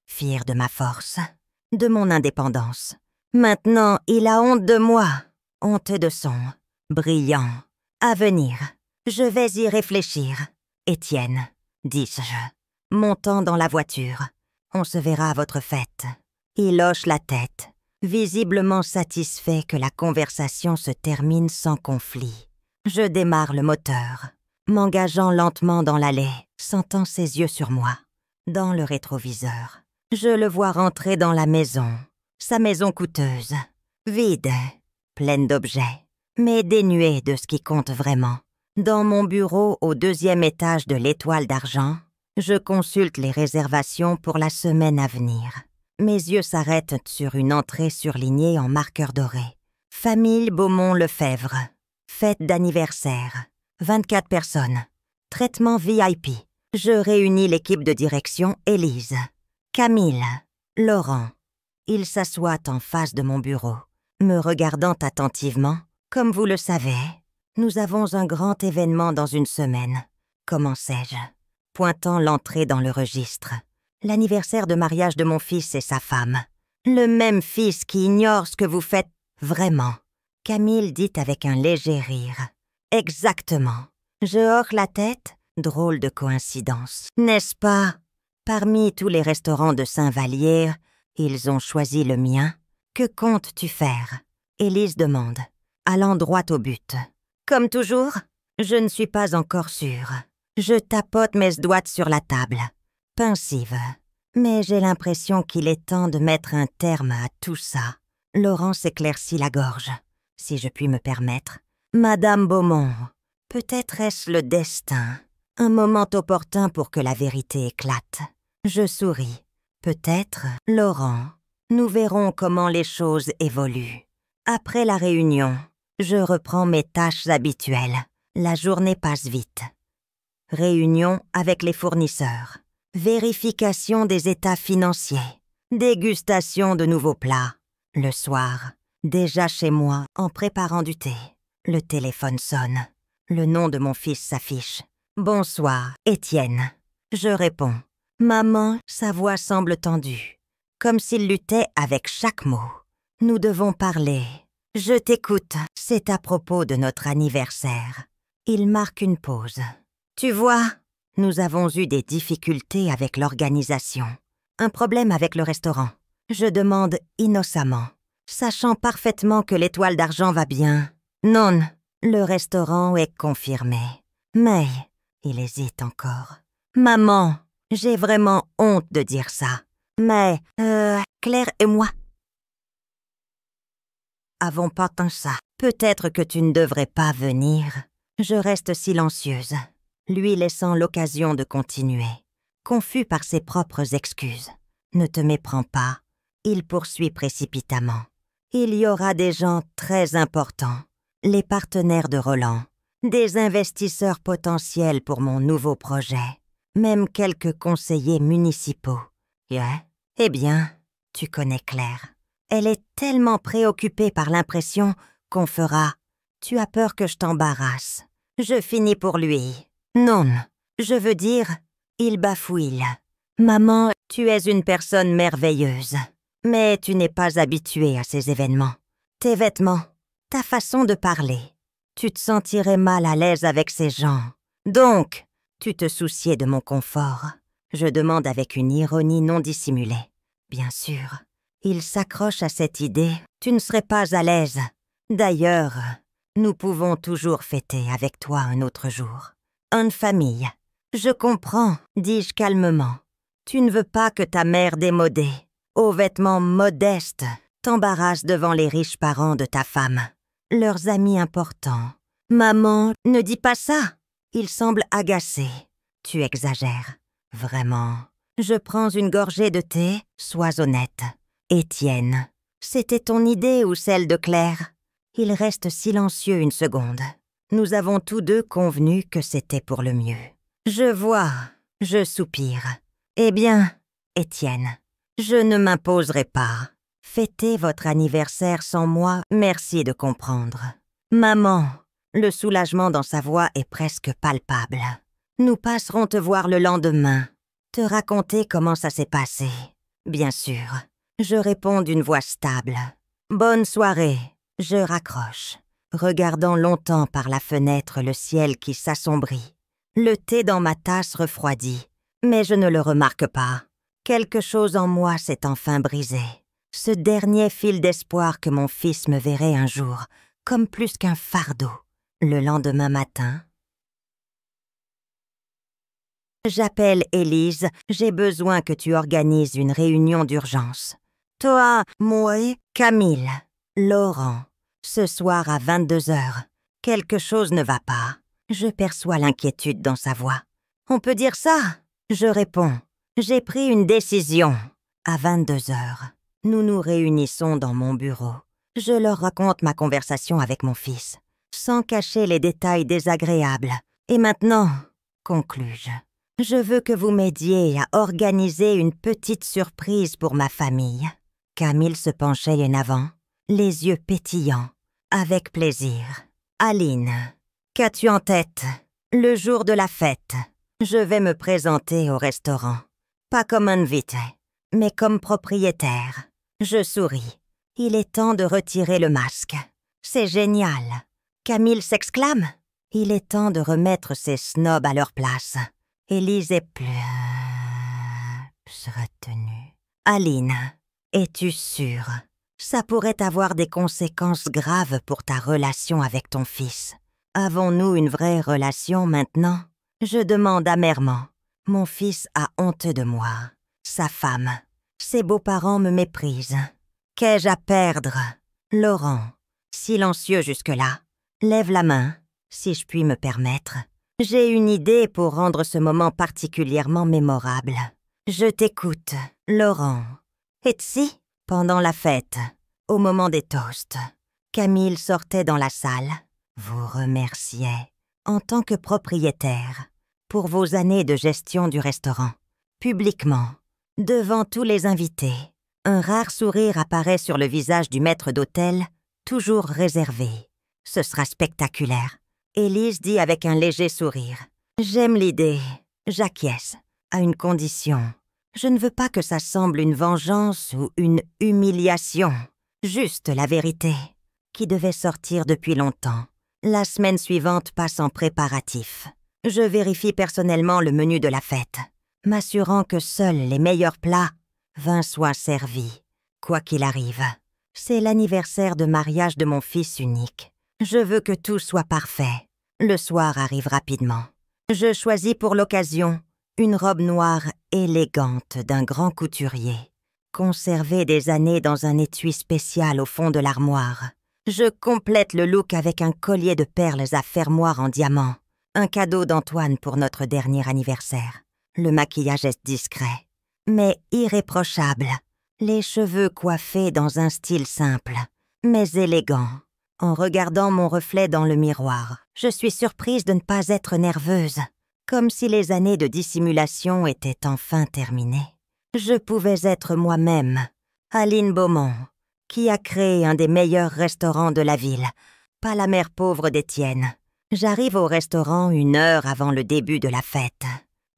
fier de ma force, de mon indépendance? Maintenant, il a honte de moi, honte de son brillant avenir. Je vais y réfléchir. Étienne, dis-je, montant dans la voiture. On se verra à votre fête. Il hoche la tête, visiblement satisfait que la conversation se termine sans conflit. Je démarre le moteur, m'engageant lentement dans l'allée, sentant ses yeux sur moi. Dans le rétroviseur, je le vois rentrer dans la maison, sa maison coûteuse, vide, pleine d'objets, mais dénuée de ce qui compte vraiment. Dans mon bureau au 2e étage de l'Étoile d'Argent, je consulte les réservations pour la semaine à venir. Mes yeux s'arrêtent sur une entrée surlignée en marqueur doré. Famille Beaumont-Lefebvre. Fête d'anniversaire. 24 personnes. Traitement VIP. Je réunis l'équipe de direction Élise, Camille, Laurent. Ils s'assoient en face de mon bureau, me regardant attentivement. Comme vous le savez, nous avons un grand événement dans une semaine. Commençai-je, pointant l'entrée dans le registre. L'anniversaire de mariage de mon fils et sa femme. Le même fils qui ignore ce que vous faites vraiment. Camille dit avec un léger rire. Exactement. Je hoche la tête. Drôle de coïncidence, n'est-ce pas? Parmi tous les restaurants de Saint-Vallier, ils ont choisi le mien. Que comptes-tu faire? Élise demande, allant droit au but. Comme toujours, je ne suis pas encore sûre. Je tapote mes doigts sur la table, pensive. Mais j'ai l'impression qu'il est temps de mettre un terme à tout ça. Laurent s'éclaircit la gorge, si je puis me permettre. Madame Beaumont, peut-être est-ce le destin? Un moment opportun pour que la vérité éclate. Je souris. Peut-être, Laurent. Nous verrons comment les choses évoluent. Après la réunion, je reprends mes tâches habituelles. La journée passe vite. Réunion avec les fournisseurs. Vérification des états financiers. Dégustation de nouveaux plats. Le soir, déjà chez moi, en préparant du thé. Le téléphone sonne. Le nom de mon fils s'affiche. Bonsoir, Étienne. Je réponds. Maman, sa voix semble tendue, comme s'il luttait avec chaque mot. Nous devons parler. Je t'écoute. C'est à propos de notre anniversaire. Il marque une pause. Tu vois, nous avons eu des difficultés avec l'organisation. Un problème avec le restaurant. Je demande innocemment, sachant parfaitement que l'Étoile d'Argent va bien. Non, le restaurant est confirmé. Mais... il hésite encore. Maman, j'ai vraiment honte de dire ça. Mais, Claire et moi avons pas tant ça. Peut-être que tu ne devrais pas venir. Je reste silencieuse, lui laissant l'occasion de continuer. Confus par ses propres excuses. Ne te méprends pas. Il poursuit précipitamment. Il y aura des gens très importants. Les partenaires de Roland. Des investisseurs potentiels pour mon nouveau projet, même quelques conseillers municipaux. Eh bien, tu connais Claire. Elle est tellement préoccupée par l'impression qu'on fera. Tu as peur que je t'embarrasse. Je finis pour lui. Non, je veux dire, il bafouille. Maman, tu es une personne merveilleuse, mais tu n'es pas habituée à ces événements. Tes vêtements, ta façon de parler. Tu te sentirais mal à l'aise avec ces gens. Donc, tu te souciais de mon confort. Je demande avec une ironie non dissimulée. Bien sûr, il s'accroche à cette idée. Tu ne serais pas à l'aise. D'ailleurs, nous pouvons toujours fêter avec toi un autre jour. En famille. Je comprends, dis-je calmement. Tu ne veux pas que ta mère démodée, aux vêtements modestes, t'embarrasse devant les riches parents de ta femme. Leurs amis importants. Maman, ne dis pas ça. Il semble agacé. Tu exagères. Vraiment. Je prends une gorgée de thé, sois honnête. Étienne, c'était ton idée ou celle de Claire? Il reste silencieux une seconde. Nous avons tous deux convenu que c'était pour le mieux. Je vois, je soupire. Eh bien, Étienne, Je ne m'imposerai pas. Fêtez votre anniversaire sans moi, merci de comprendre. Maman, le soulagement dans sa voix est presque palpable. Nous passerons te voir le lendemain. Te raconter comment ça s'est passé. Bien sûr. Je réponds d'une voix stable. Bonne soirée. Je raccroche, regardant longtemps par la fenêtre le ciel qui s'assombrit. Le thé dans ma tasse refroidit, mais je ne le remarque pas. Quelque chose en moi s'est enfin brisé. Ce dernier fil d'espoir que mon fils me verrait un jour, comme plus qu'un fardeau. Le lendemain matin... J'appelle Élise, j'ai besoin que tu organises une réunion d'urgence. Toi, moi, Camille, Laurent, ce soir à 22h. Quelque chose ne va pas. Je perçois l'inquiétude dans sa voix. On peut dire ça? Je réponds. J'ai pris une décision. À 22h, nous nous réunissons dans mon bureau. Je leur raconte ma conversation avec mon fils, sans cacher les détails désagréables. Et maintenant, conclus-je, je veux que vous m'aidiez à organiser une petite surprise pour ma famille. Camille se penchait en avant, les yeux pétillants. Avec plaisir. Aline, qu'as-tu en tête? Le jour de la fête, je vais me présenter au restaurant. Pas comme invité, mais comme propriétaire. Je souris. Il est temps de retirer le masque. C'est génial. Camille s'exclame. Il est temps de remettre ces snobs à leur place. Élise est plus retenue. Aline, es-tu sûre? Ça pourrait avoir des conséquences graves pour ta relation avec ton fils. Avons-nous une vraie relation maintenant? Je demande amèrement. Mon fils a honte de moi. Sa femme. Ses beaux-parents me méprisent. Qu'ai-je à perdre? Laurent, silencieux jusque-là, lève la main, si je puis me permettre. J'ai une idée pour rendre ce moment particulièrement mémorable. Je t'écoute, Laurent. Et-si, pendant la fête, au moment des toasts, Camille sortait dans la salle, vous remerciait, en tant que propriétaire, pour vos années de gestion du restaurant, publiquement, devant tous les invités. Un rare sourire apparaît sur le visage du maître d'hôtel, toujours réservé. Ce sera spectaculaire. Élise dit avec un léger sourire. J'aime l'idée. J'acquiesce, à une condition. Je ne veux pas que ça semble une vengeance ou une humiliation. Juste la vérité, qui devait sortir depuis longtemps. La semaine suivante passe en préparatifs. Je vérifie personnellement le menu de la fête, m'assurant que seuls les meilleurs plats, vins soient servis, quoi qu'il arrive. C'est l'anniversaire de mariage de mon fils unique. Je veux que tout soit parfait. Le soir arrive rapidement. Je choisis pour l'occasion une robe noire élégante d'un grand couturier, conservée des années dans un étui spécial au fond de l'armoire. Je complète le look avec un collier de perles à fermoir en diamant, un cadeau d'Antoine pour notre dernier anniversaire. Le maquillage est discret, mais irréprochable. Les cheveux coiffés dans un style simple, mais élégant. En regardant mon reflet dans le miroir, je suis surprise de ne pas être nerveuse, comme si les années de dissimulation étaient enfin terminées. Je pouvais être moi-même, Aline Beaumont, qui a créé un des meilleurs restaurants de la ville, pas la mère pauvre d'Étienne. J'arrive au restaurant 1 heure avant le début de la fête.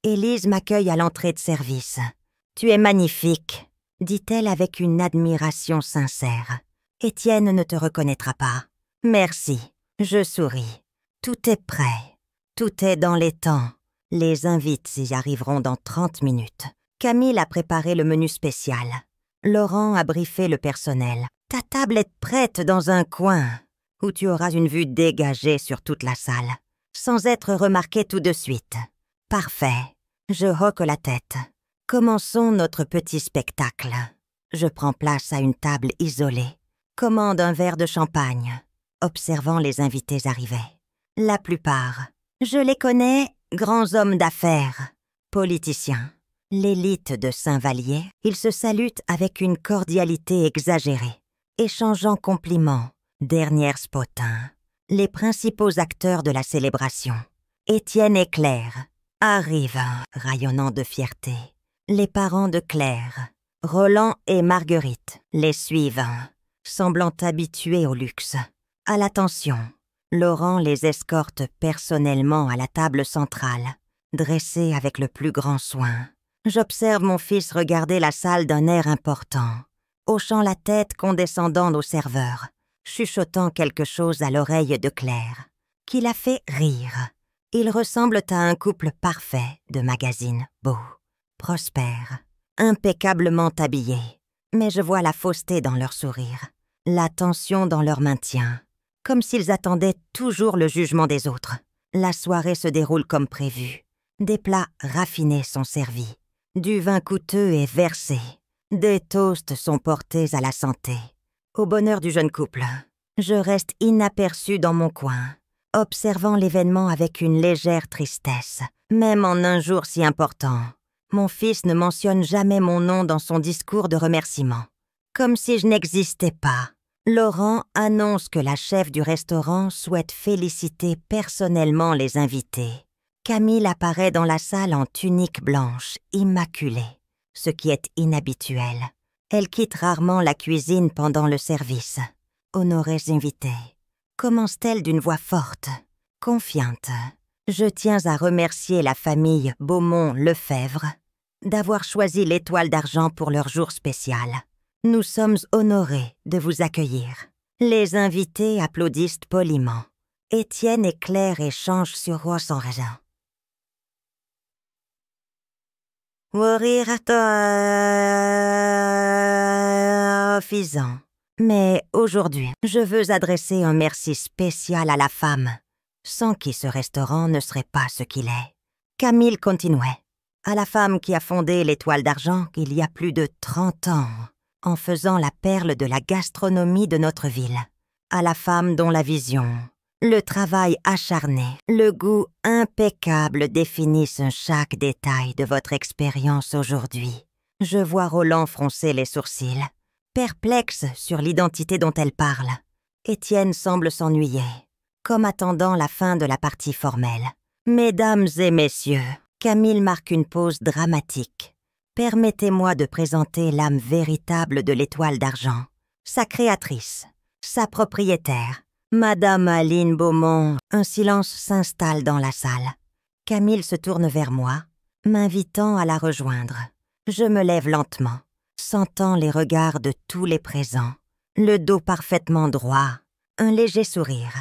Élise m'accueille à l'entrée de service. « Tu es magnifique », dit-elle avec une admiration sincère. « Étienne ne te reconnaîtra pas. » « Merci. » Je souris. Tout est prêt. Tout est dans les temps. Les invités y arriveront dans 30 minutes. Camille a préparé le menu spécial. Laurent a briefé le personnel. Ta table est prête dans un coin, où tu auras une vue dégagée sur toute la salle, sans être remarqué tout de suite. Parfait. Je hoque la tête. Commençons notre petit spectacle. Je prends place à une table isolée. Commande un verre de champagne, observant les invités arriver. La plupart, je les connais, grands hommes d'affaires, politiciens. L'élite de Saint-Vallier, ils se salutent avec une cordialité exagérée, échangeant compliments, dernière spotin. Les principaux acteurs de la célébration, Étienne et Claire, arrivent, rayonnant de fierté. Les parents de Claire, Roland et Marguerite les suivent, semblant habitués au luxe. À l'attention, Laurent les escorte personnellement à la table centrale, dressée avec le plus grand soin. J'observe mon fils regarder la salle d'un air important, hochant la tête condescendant au serveur, chuchotant quelque chose à l'oreille de Claire, qui la fait rire. Ils ressemblent à un couple parfait de magazine, beau, prospère, impeccablement habillés. Mais je vois la fausseté dans leur sourire, la tension dans leur maintien, comme s'ils attendaient toujours le jugement des autres. La soirée se déroule comme prévu. Des plats raffinés sont servis. Du vin coûteux est versé. Des toasts sont portés à la santé. Au bonheur du jeune couple. Je reste inaperçue dans mon coin, observant l'événement avec une légère tristesse. Même en un jour si important, mon fils ne mentionne jamais mon nom dans son discours de remerciement. Comme si je n'existais pas. Laurent annonce que la chef du restaurant souhaite féliciter personnellement les invités. Camille apparaît dans la salle en tunique blanche, immaculée, ce qui est inhabituel. Elle quitte rarement la cuisine pendant le service. Honorés invités, commence-t-elle d'une voix forte, confiante. Je tiens à remercier la famille Beaumont-Lefebvre d'avoir choisi l'étoile d'argent pour leur jour spécial. Nous sommes honorés de vous accueillir. Les invités applaudissent poliment. Étienne et Claire échangent sur roi sans raison. Suffisant. Mais aujourd'hui, je veux adresser un merci spécial à la femme, sans qui ce restaurant ne serait pas ce qu'il est. Camille continuait. À la femme qui a fondé l'Étoile d'Argent il y a plus de 30 ans, en faisant la perle de la gastronomie de notre ville. À la femme dont la vision, le travail acharné, le goût impeccable définissent chaque détail de votre expérience aujourd'hui. Je vois Roland froncer les sourcils, perplexe sur l'identité dont elle parle. Étienne semble s'ennuyer, comme attendant la fin de la partie formelle. Mesdames et messieurs, Camille marque une pause dramatique. Permettez-moi de présenter l'âme véritable de l'Étoile d'Argent, sa créatrice, sa propriétaire, Madame Aline Beaumont. Un silence s'installe dans la salle. Camille se tourne vers moi, m'invitant à la rejoindre. Je me lève lentement, sentant les regards de tous les présents, le dos parfaitement droit, un léger sourire.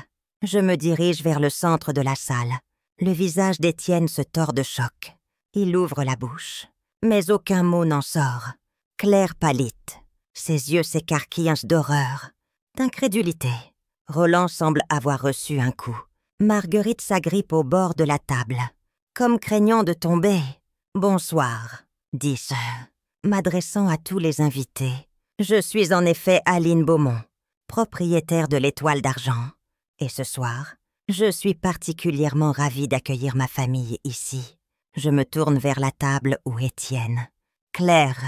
Je me dirige vers le centre de la salle. Le visage d'Étienne se tord de choc. Il ouvre la bouche, mais aucun mot n'en sort. Claire pâlit. Ses yeux s'écarquillent d'horreur, d'incrédulité. Roland semble avoir reçu un coup. Marguerite s'agrippe au bord de la table, comme craignant de tomber. « Bonsoir », dis-je, m'adressant à tous les invités. Je suis en effet Aline Beaumont, propriétaire de l'Étoile d'Argent. Et ce soir, je suis particulièrement ravie d'accueillir ma famille ici. Je me tourne vers la table où Étienne, Claire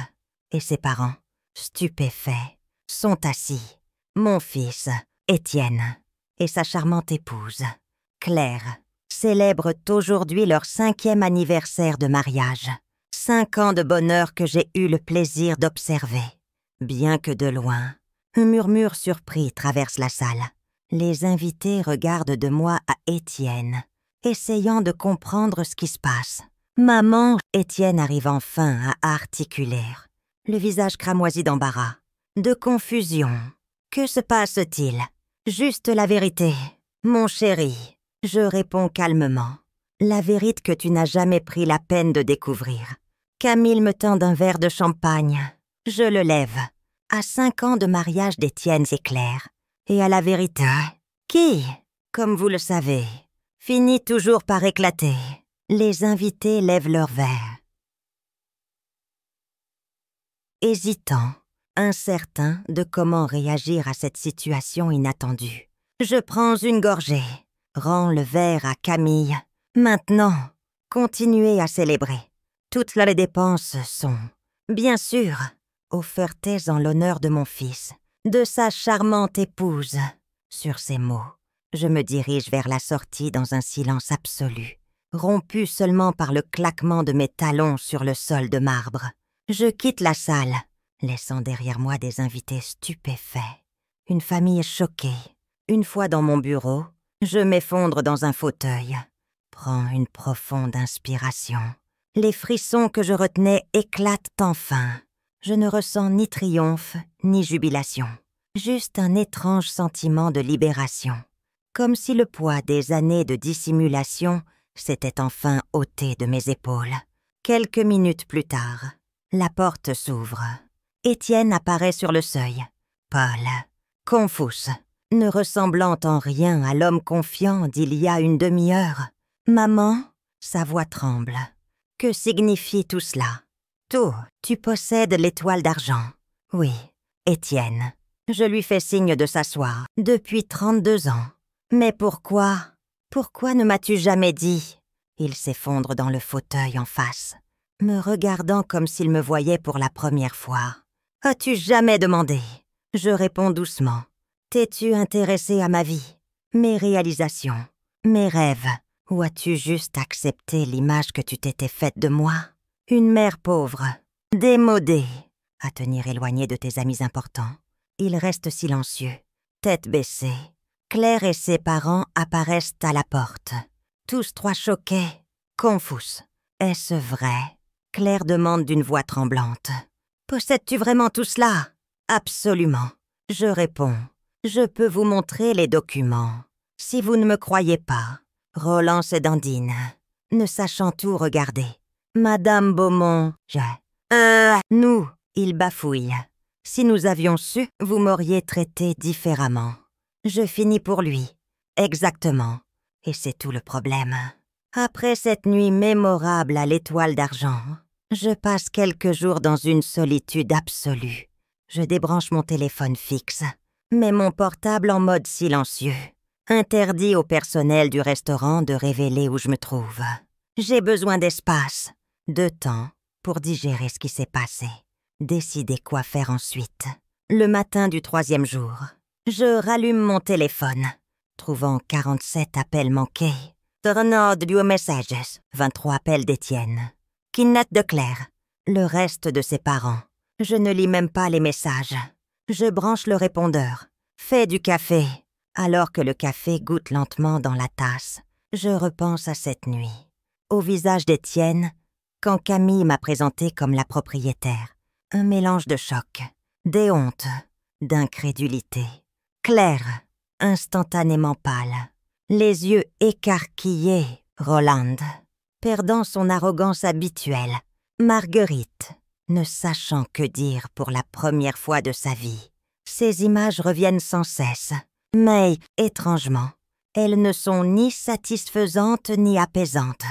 et ses parents, stupéfaits, sont assis. Mon fils, Étienne, et sa charmante épouse, Claire, célèbrent aujourd'hui leur 5e anniversaire de mariage. 5 ans de bonheur que j'ai eu le plaisir d'observer. Bien que de loin, un murmure surpris traverse la salle. Les invités regardent de moi à Étienne, essayant de comprendre ce qui se passe. « Maman !» Étienne arrive enfin à articuler, le visage cramoisi d'embarras, de confusion. Que se passe-t-il? Juste la vérité. Mon chéri, je réponds calmement. La vérité que tu n'as jamais pris la peine de découvrir. Camille me tend un verre de champagne. Je le lève. À 5 ans de mariage d'Étienne et Claire. Et à la vérité, qui, comme vous le savez, finit toujours par éclater. Les invités lèvent leurs verres. Hésitant, incertain de comment réagir à cette situation inattendue. Je prends une gorgée, rends le verre à Camille. Maintenant, continuez à célébrer. Toutes les dépenses sont, bien sûr, offertes en l'honneur de mon fils, de sa charmante épouse. Sur ces mots, je me dirige vers la sortie dans un silence absolu, rompu seulement par le claquement de mes talons sur le sol de marbre. Je quitte la salle, laissant derrière moi des invités stupéfaits, une famille choquée. Une fois dans mon bureau, je m'effondre dans un fauteuil, prends une profonde inspiration. Les frissons que je retenais éclatent enfin. Je ne ressens ni triomphe, ni jubilation, juste un étrange sentiment de libération, comme si le poids des années de dissimulation s'était enfin ôté de mes épaules. Quelques minutes plus tard, la porte s'ouvre. Étienne apparaît sur le seuil. Pâle, confus, ne ressemblant en rien à l'homme confiant d'il y a une demi-heure. « Maman ?» Sa voix tremble. « Que signifie tout cela ?»« Tout, tu possèdes l'étoile d'argent. » »« Oui, Étienne. » Je lui fais signe de s'asseoir. « Depuis 32 ans. » »« Mais pourquoi ? Pourquoi ne m'as-tu jamais dit ?» Il s'effondre dans le fauteuil en face, me regardant comme s'il me voyait pour la première fois. « As-tu jamais demandé ?» Je réponds doucement. « T'es-tu intéressé à ma vie, mes réalisations, mes rêves, ou as-tu juste accepté l'image que tu t'étais faite de moi? Une mère pauvre, démodée, à tenir éloignée de tes amis importants. » Il reste silencieux, tête baissée. Claire et ses parents apparaissent à la porte, tous trois choqués, confus. « Est-ce vrai ?» Claire demande d'une voix tremblante. « Possèdes-tu vraiment tout cela ?»« Absolument. » Je réponds. « Je peux vous montrer les documents. Si vous ne me croyez pas. » Roland se dandine, ne sachant tout regarder. « Madame Beaumont, nous, il bafouille. Si nous avions su, vous m'auriez traité différemment. » Je finis pour lui. Exactement. Et c'est tout le problème. Après cette nuit mémorable à l'étoile d'argent, je passe quelques jours dans une solitude absolue. Je débranche mon téléphone fixe, mets mon portable en mode silencieux. Interdit au personnel du restaurant de révéler où je me trouve. J'ai besoin d'espace, de temps pour digérer ce qui s'est passé. Décider quoi faire ensuite. Le matin du 3e jour, je rallume mon téléphone, trouvant 47 appels manqués. Turn audio messages, 23 appels d'Étienne. Kidnap de Claire, le reste de ses parents. Je ne lis même pas les messages. Je branche le répondeur, fais du café. Alors que le café goûte lentement dans la tasse, je repense à cette nuit. Au visage d'Étienne, quand Camille m'a présenté comme la propriétaire. Un mélange de choc, des hontes, d'incrédulité. Claire, instantanément pâle, les yeux écarquillés. Roland, perdant son arrogance habituelle. Marguerite, ne sachant que dire pour la première fois de sa vie. Ces images reviennent sans cesse. Mais, étrangement, elles ne sont ni satisfaisantes ni apaisantes.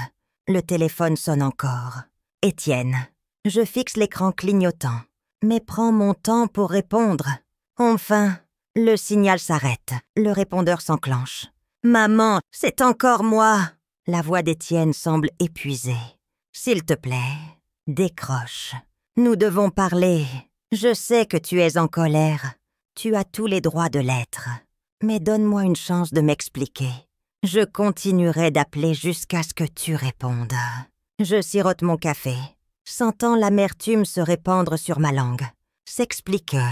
Le téléphone sonne encore. Étienne. Je fixe l'écran clignotant, mais prends mon temps pour répondre. Enfin, le signal s'arrête. Le répondeur s'enclenche. « Maman, c'est encore moi !» La voix d'Étienne semble épuisée. « S'il te plaît, décroche. Nous devons parler. Je sais que tu es en colère. Tu as tous les droits de l'être. Mais donne-moi une chance de m'expliquer. Je continuerai d'appeler jusqu'à ce que tu répondes. » Je sirote mon café, sentant l'amertume se répandre sur ma langue. S'expliquer.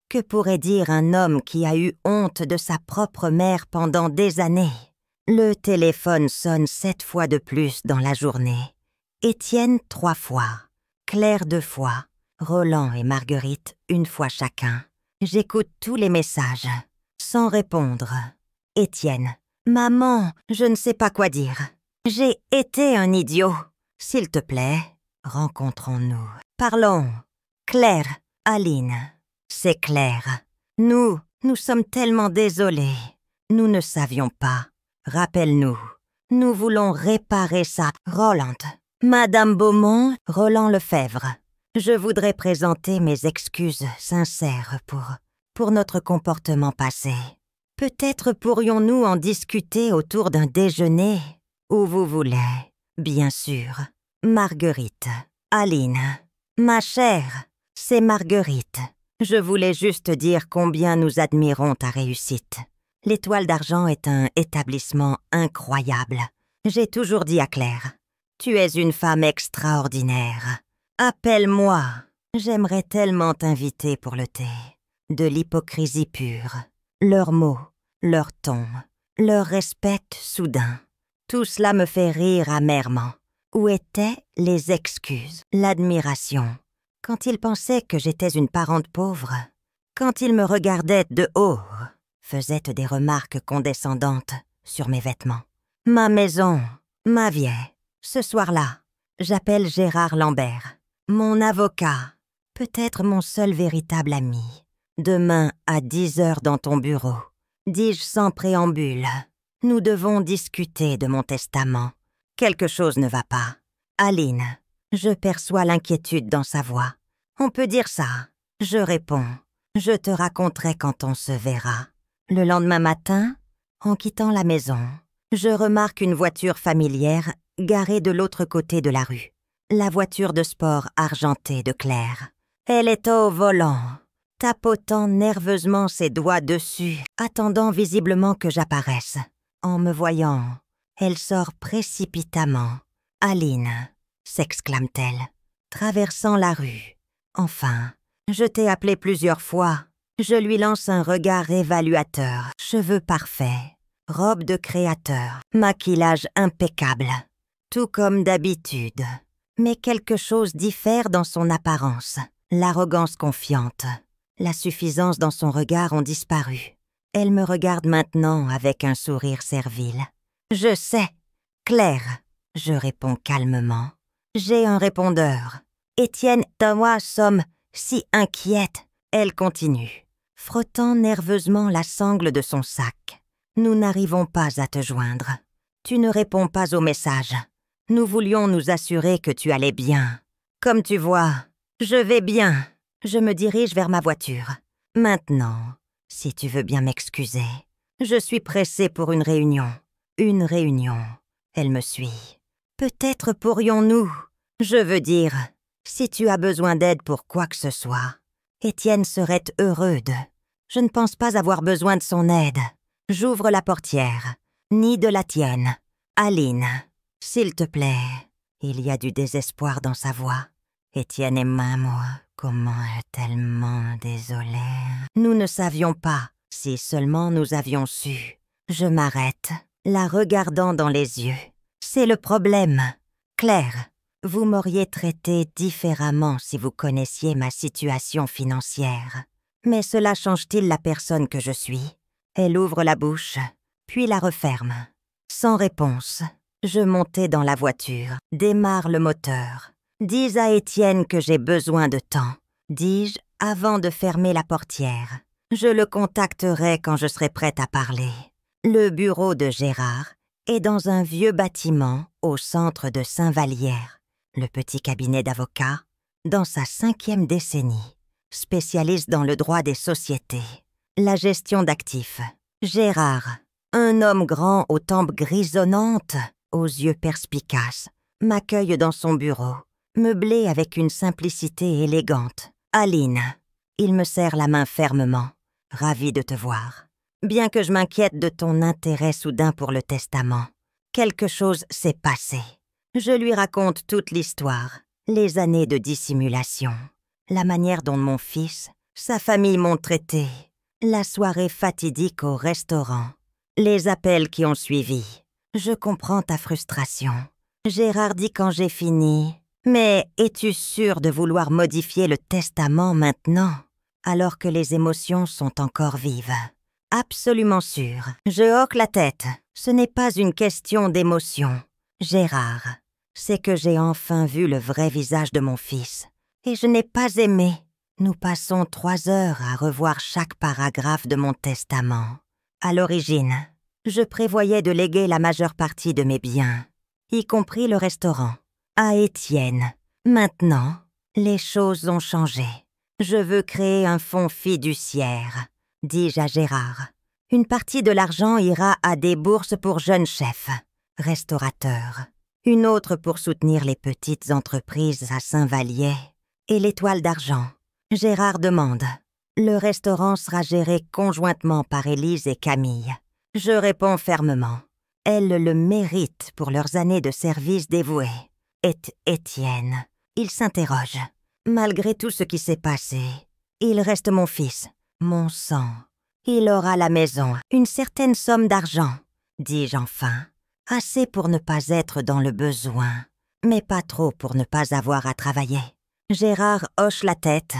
Que pourrait dire un homme qui a eu honte de sa propre mère pendant des années? Le téléphone sonne 7 fois de plus dans la journée. Étienne 3 fois. Claire 2 fois. Roland et Marguerite 1 fois chacun. J'écoute tous les messages. Sans répondre. Étienne. « Maman, je ne sais pas quoi dire. J'ai été un idiot. S'il te plaît, rencontrons-nous. Parlons. Claire, Aline. C'est clair. Nous sommes tellement désolés. Nous ne savions pas. Rappelle-nous. Nous voulons réparer ça. Roland. Madame Beaumont, Roland Lefebvre. Je voudrais présenter mes excuses sincères pour notre comportement passé. Peut-être pourrions-nous en discuter autour d'un déjeuner, où vous voulez. Bien sûr. Marguerite. Aline. Ma chère, c'est Marguerite. Je voulais juste dire combien nous admirons ta réussite. L'Étoile d'Argent est un établissement incroyable. J'ai toujours dit à Claire, tu es une femme extraordinaire. Appelle-moi. J'aimerais tellement t'inviter pour le thé. De l'hypocrisie pure. Leurs mots, leur ton, leur respect soudain. Tout cela me fait rire amèrement. Où étaient les excuses, l'admiration? Quand ils pensaient que j'étais une parente pauvre, quand ils me regardaient de haut, faisaient des remarques condescendantes sur mes vêtements. Ma maison, ma vie. Ce soir-là, j'appelle Gérard Lambert, mon avocat, peut-être mon seul véritable ami. Demain à 10 heures dans ton bureau, dis-je sans préambule. Nous devons discuter de mon testament. Quelque chose ne va pas. Aline, je perçois l'inquiétude dans sa voix. On peut dire ça. Je réponds. Je te raconterai quand on se verra. Le lendemain matin, en quittant la maison, je remarque une voiture familière garée de l'autre côté de la rue. La voiture de sport argentée de Claire. Elle est au volant, tapotant nerveusement ses doigts dessus, attendant visiblement que j'apparaisse. En me voyant, elle sort précipitamment. « Aline !» s'exclame-t-elle, traversant la rue. « Enfin, je t'ai appelé plusieurs fois. » Je lui lance un regard évaluateur. Cheveux parfaits, robe de créateur, maquillage impeccable. Tout comme d'habitude. Mais quelque chose diffère dans son apparence. L'arrogance confiante, la suffisance dans son regard ont disparu. Elle me regarde maintenant avec un sourire servile. « Je sais, Claire !» je réponds calmement. J'ai un répondeur. Étienne et moi sommes si inquiètes. Elle continue, frottant nerveusement la sangle de son sac. Nous n'arrivons pas à te joindre. Tu ne réponds pas aux messages. Nous voulions nous assurer que tu allais bien. Comme tu vois, je vais bien. Je me dirige vers ma voiture. Maintenant, si tu veux bien m'excuser, je suis pressée pour une réunion. Une réunion. Elle me suit. Peut-être pourrions-nous, je veux dire, si tu as besoin d'aide pour quoi que ce soit. Étienne serait heureux de... Je ne pense pas avoir besoin de son aide. J'ouvre la portière. Ni de la tienne. Aline, s'il te plaît. Il y a du désespoir dans sa voix. Étienne et moi, comment tellement désolée. Nous ne savions pas, si seulement nous avions su. Je m'arrête, la regardant dans les yeux. C'est le problème. Claire, vous m'auriez traité différemment si vous connaissiez ma situation financière. Mais cela change-t-il la personne que je suis? Elle ouvre la bouche, puis la referme. Sans réponse, je montai dans la voiture, démarre le moteur. Dis à Étienne que j'ai besoin de temps, dis-je avant de fermer la portière. Je le contacterai quand je serai prête à parler. Le bureau de Gérard est dans un vieux bâtiment au centre de Saint-Vallière. Le petit cabinet d'avocat, dans sa 5e décennie, spécialiste dans le droit des sociétés, la gestion d'actifs. Gérard, un homme grand aux tempes grisonnantes, aux yeux perspicaces, m'accueille dans son bureau, meublé avec une simplicité élégante. Aline, il me serre la main fermement, ravi de te voir. Bien que je m'inquiète de ton intérêt soudain pour le testament, quelque chose s'est passé. Je lui raconte toute l'histoire, les années de dissimulation, la manière dont mon fils, sa famille m'ont traité, la soirée fatidique au restaurant, les appels qui ont suivi. Je comprends ta frustration. Gérard dit quand j'ai fini. Mais es-tu sûr de vouloir modifier le testament maintenant, alors que les émotions sont encore vives? Absolument sûr. Je hoque la tête. Ce n'est pas une question d'émotion. Gérard, c'est que j'ai enfin vu le vrai visage de mon fils. Et je n'ai pas aimé. Nous passons 3 heures à revoir chaque paragraphe de mon testament. À l'origine, je prévoyais de léguer la majeure partie de mes biens, y compris le restaurant, à Étienne. Maintenant, les choses ont changé. Je veux créer un fonds fiduciaire, dis-je à Gérard. Une partie de l'argent ira à des bourses pour jeunes chefs, restaurateurs. Une autre pour soutenir les petites entreprises à Saint-Vallier et l'Étoile d'Argent. Gérard demande. Le restaurant sera géré conjointement par Élise et Camille. Je réponds fermement. Elles le méritent pour leurs années de service dévoué. Et Étienne, il s'interroge. Malgré tout ce qui s'est passé, il reste mon fils, mon sang. Il aura la maison, une certaine somme d'argent, dis-je enfin. Assez pour ne pas être dans le besoin, mais pas trop pour ne pas avoir à travailler. Gérard hoche la tête,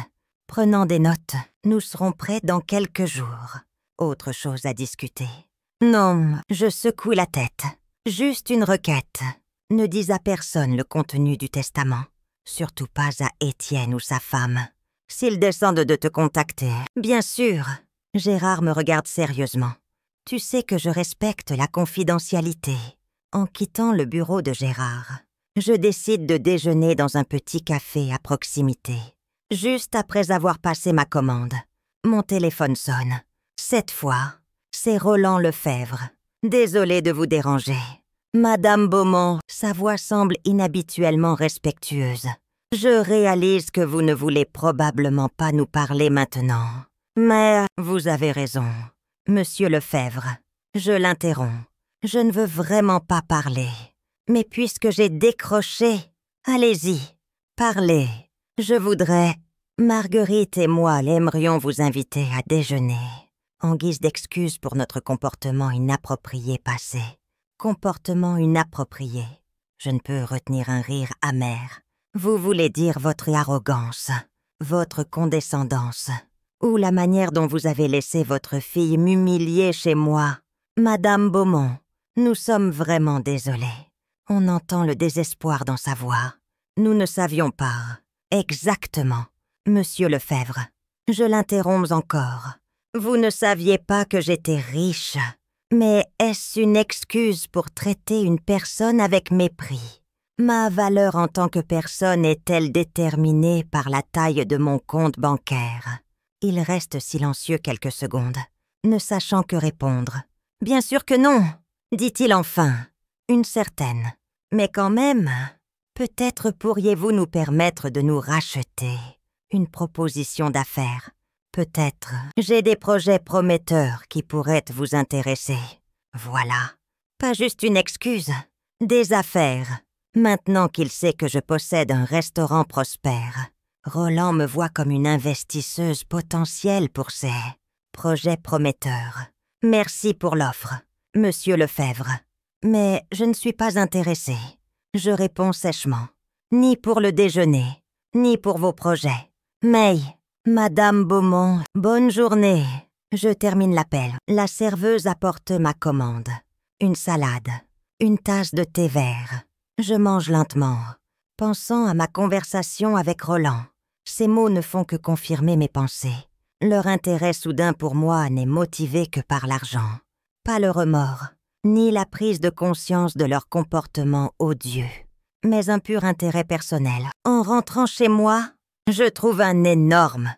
prenant des notes. Nous serons prêts dans quelques jours. Autre chose à discuter. Non, je secoue la tête. Juste une requête. Ne dis à personne le contenu du testament. Surtout pas à Étienne ou sa femme. S'ils descendent de te contacter, bien sûr. Gérard me regarde sérieusement. Tu sais que je respecte la confidentialité. En quittant le bureau de Gérard, je décide de déjeuner dans un petit café à proximité. Juste après avoir passé ma commande, mon téléphone sonne. Cette fois, c'est Roland Lefebvre. Désolé de vous déranger. Madame Beaumont, sa voix semble inhabituellement respectueuse. Je réalise que vous ne voulez probablement pas nous parler maintenant. Mais vous avez raison. Monsieur Lefebvre, je l'interromps. Je ne veux vraiment pas parler. Mais puisque j'ai décroché, allez-y, parlez. Je voudrais... Marguerite et moi aimerions vous inviter à déjeuner, en guise d'excuse pour notre comportement inapproprié passé. Comportement inapproprié. Je ne peux retenir un rire amer. Vous voulez dire votre arrogance, votre condescendance, ou la manière dont vous avez laissé votre fille m'humilier chez moi. Madame Beaumont, nous sommes vraiment désolés. On entend le désespoir dans sa voix. Nous ne savions pas. Exactement. Monsieur Lefebvre, je l'interromps encore. Vous ne saviez pas que j'étais riche. Mais est-ce une excuse pour traiter une personne avec mépris? Ma valeur en tant que personne est-elle déterminée par la taille de mon compte bancaire? Il reste silencieux quelques secondes, ne sachant que répondre. « Bien sûr que non, dit-il enfin. Une certaine. Mais quand même, peut-être pourriez-vous nous permettre de nous racheter. Une proposition d'affaires. Peut-être. J'ai des projets prometteurs qui pourraient vous intéresser. Voilà. Pas juste une excuse. Des affaires. Maintenant qu'il sait que je possède un restaurant prospère, Roland me voit comme une investisseuse potentielle pour ses projets prometteurs. Merci pour l'offre, Monsieur Lefebvre. Mais je ne suis pas intéressée. Je réponds sèchement. Ni pour le déjeuner, ni pour vos projets. Mais, Madame Beaumont, bonne journée. Je termine l'appel. La serveuse apporte ma commande. Une salade, une tasse de thé vert. Je mange lentement, pensant à ma conversation avec Roland. Ces mots ne font que confirmer mes pensées. Leur intérêt soudain pour moi n'est motivé que par l'argent. Pas le remords, ni la prise de conscience de leur comportement odieux, mais un pur intérêt personnel. En rentrant chez moi, je trouve un énorme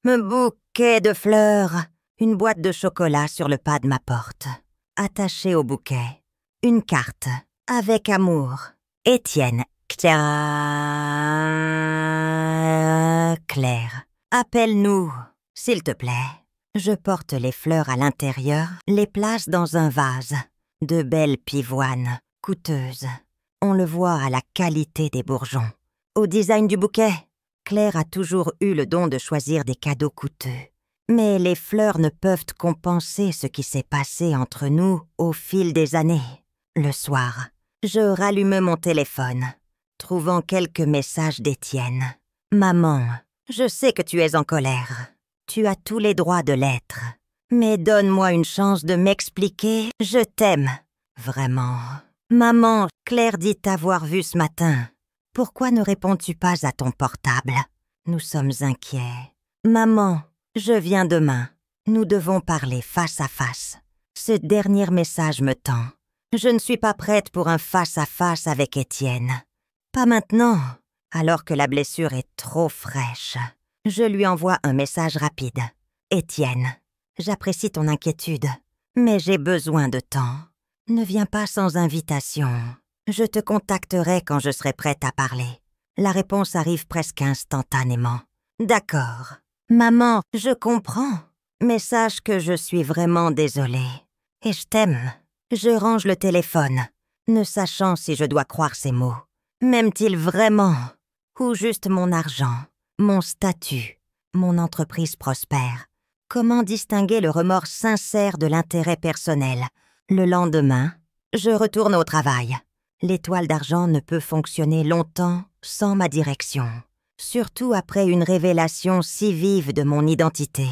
bouquet de fleurs, une boîte de chocolat sur le pas de ma porte. Attachée au bouquet, une carte, avec amour. Étienne, Claire, appelle-nous, s'il te plaît. Je porte les fleurs à l'intérieur, les place dans un vase. De belles pivoines, coûteuses. On le voit à la qualité des bourgeons. Au design du bouquet, Claire a toujours eu le don de choisir des cadeaux coûteux. Mais les fleurs ne peuvent compenser ce qui s'est passé entre nous au fil des années. Le soir, je rallume mon téléphone, trouvant quelques messages d'Étienne. « Maman, je sais que tu es en colère. Tu as tous les droits de l'être. Mais donne-moi une chance de m'expliquer. Je t'aime. Vraiment. Maman, Claire dit t'avoir vu ce matin. Pourquoi ne réponds-tu pas à ton portable? Nous sommes inquiets. Maman, je viens demain. Nous devons parler face à face. Ce dernier message me tend. Je ne suis pas prête pour un face-à-face avec Étienne. Pas maintenant, alors que la blessure est trop fraîche. Je lui envoie un message rapide. Étienne, j'apprécie ton inquiétude, mais j'ai besoin de temps. Ne viens pas sans invitation. Je te contacterai quand je serai prête à parler. La réponse arrive presque instantanément. D'accord. Maman, je comprends. Mais sache que je suis vraiment désolée. Et je t'aime. Je range le téléphone, ne sachant si je dois croire ces mots. M'aime-t-il vraiment? Ou juste mon argent, mon statut, mon entreprise prospère? Comment distinguer le remords sincère de l'intérêt personnel? Le lendemain, je retourne au travail. L'étoile d'argent ne peut fonctionner longtemps sans ma direction, surtout après une révélation si vive de mon identité.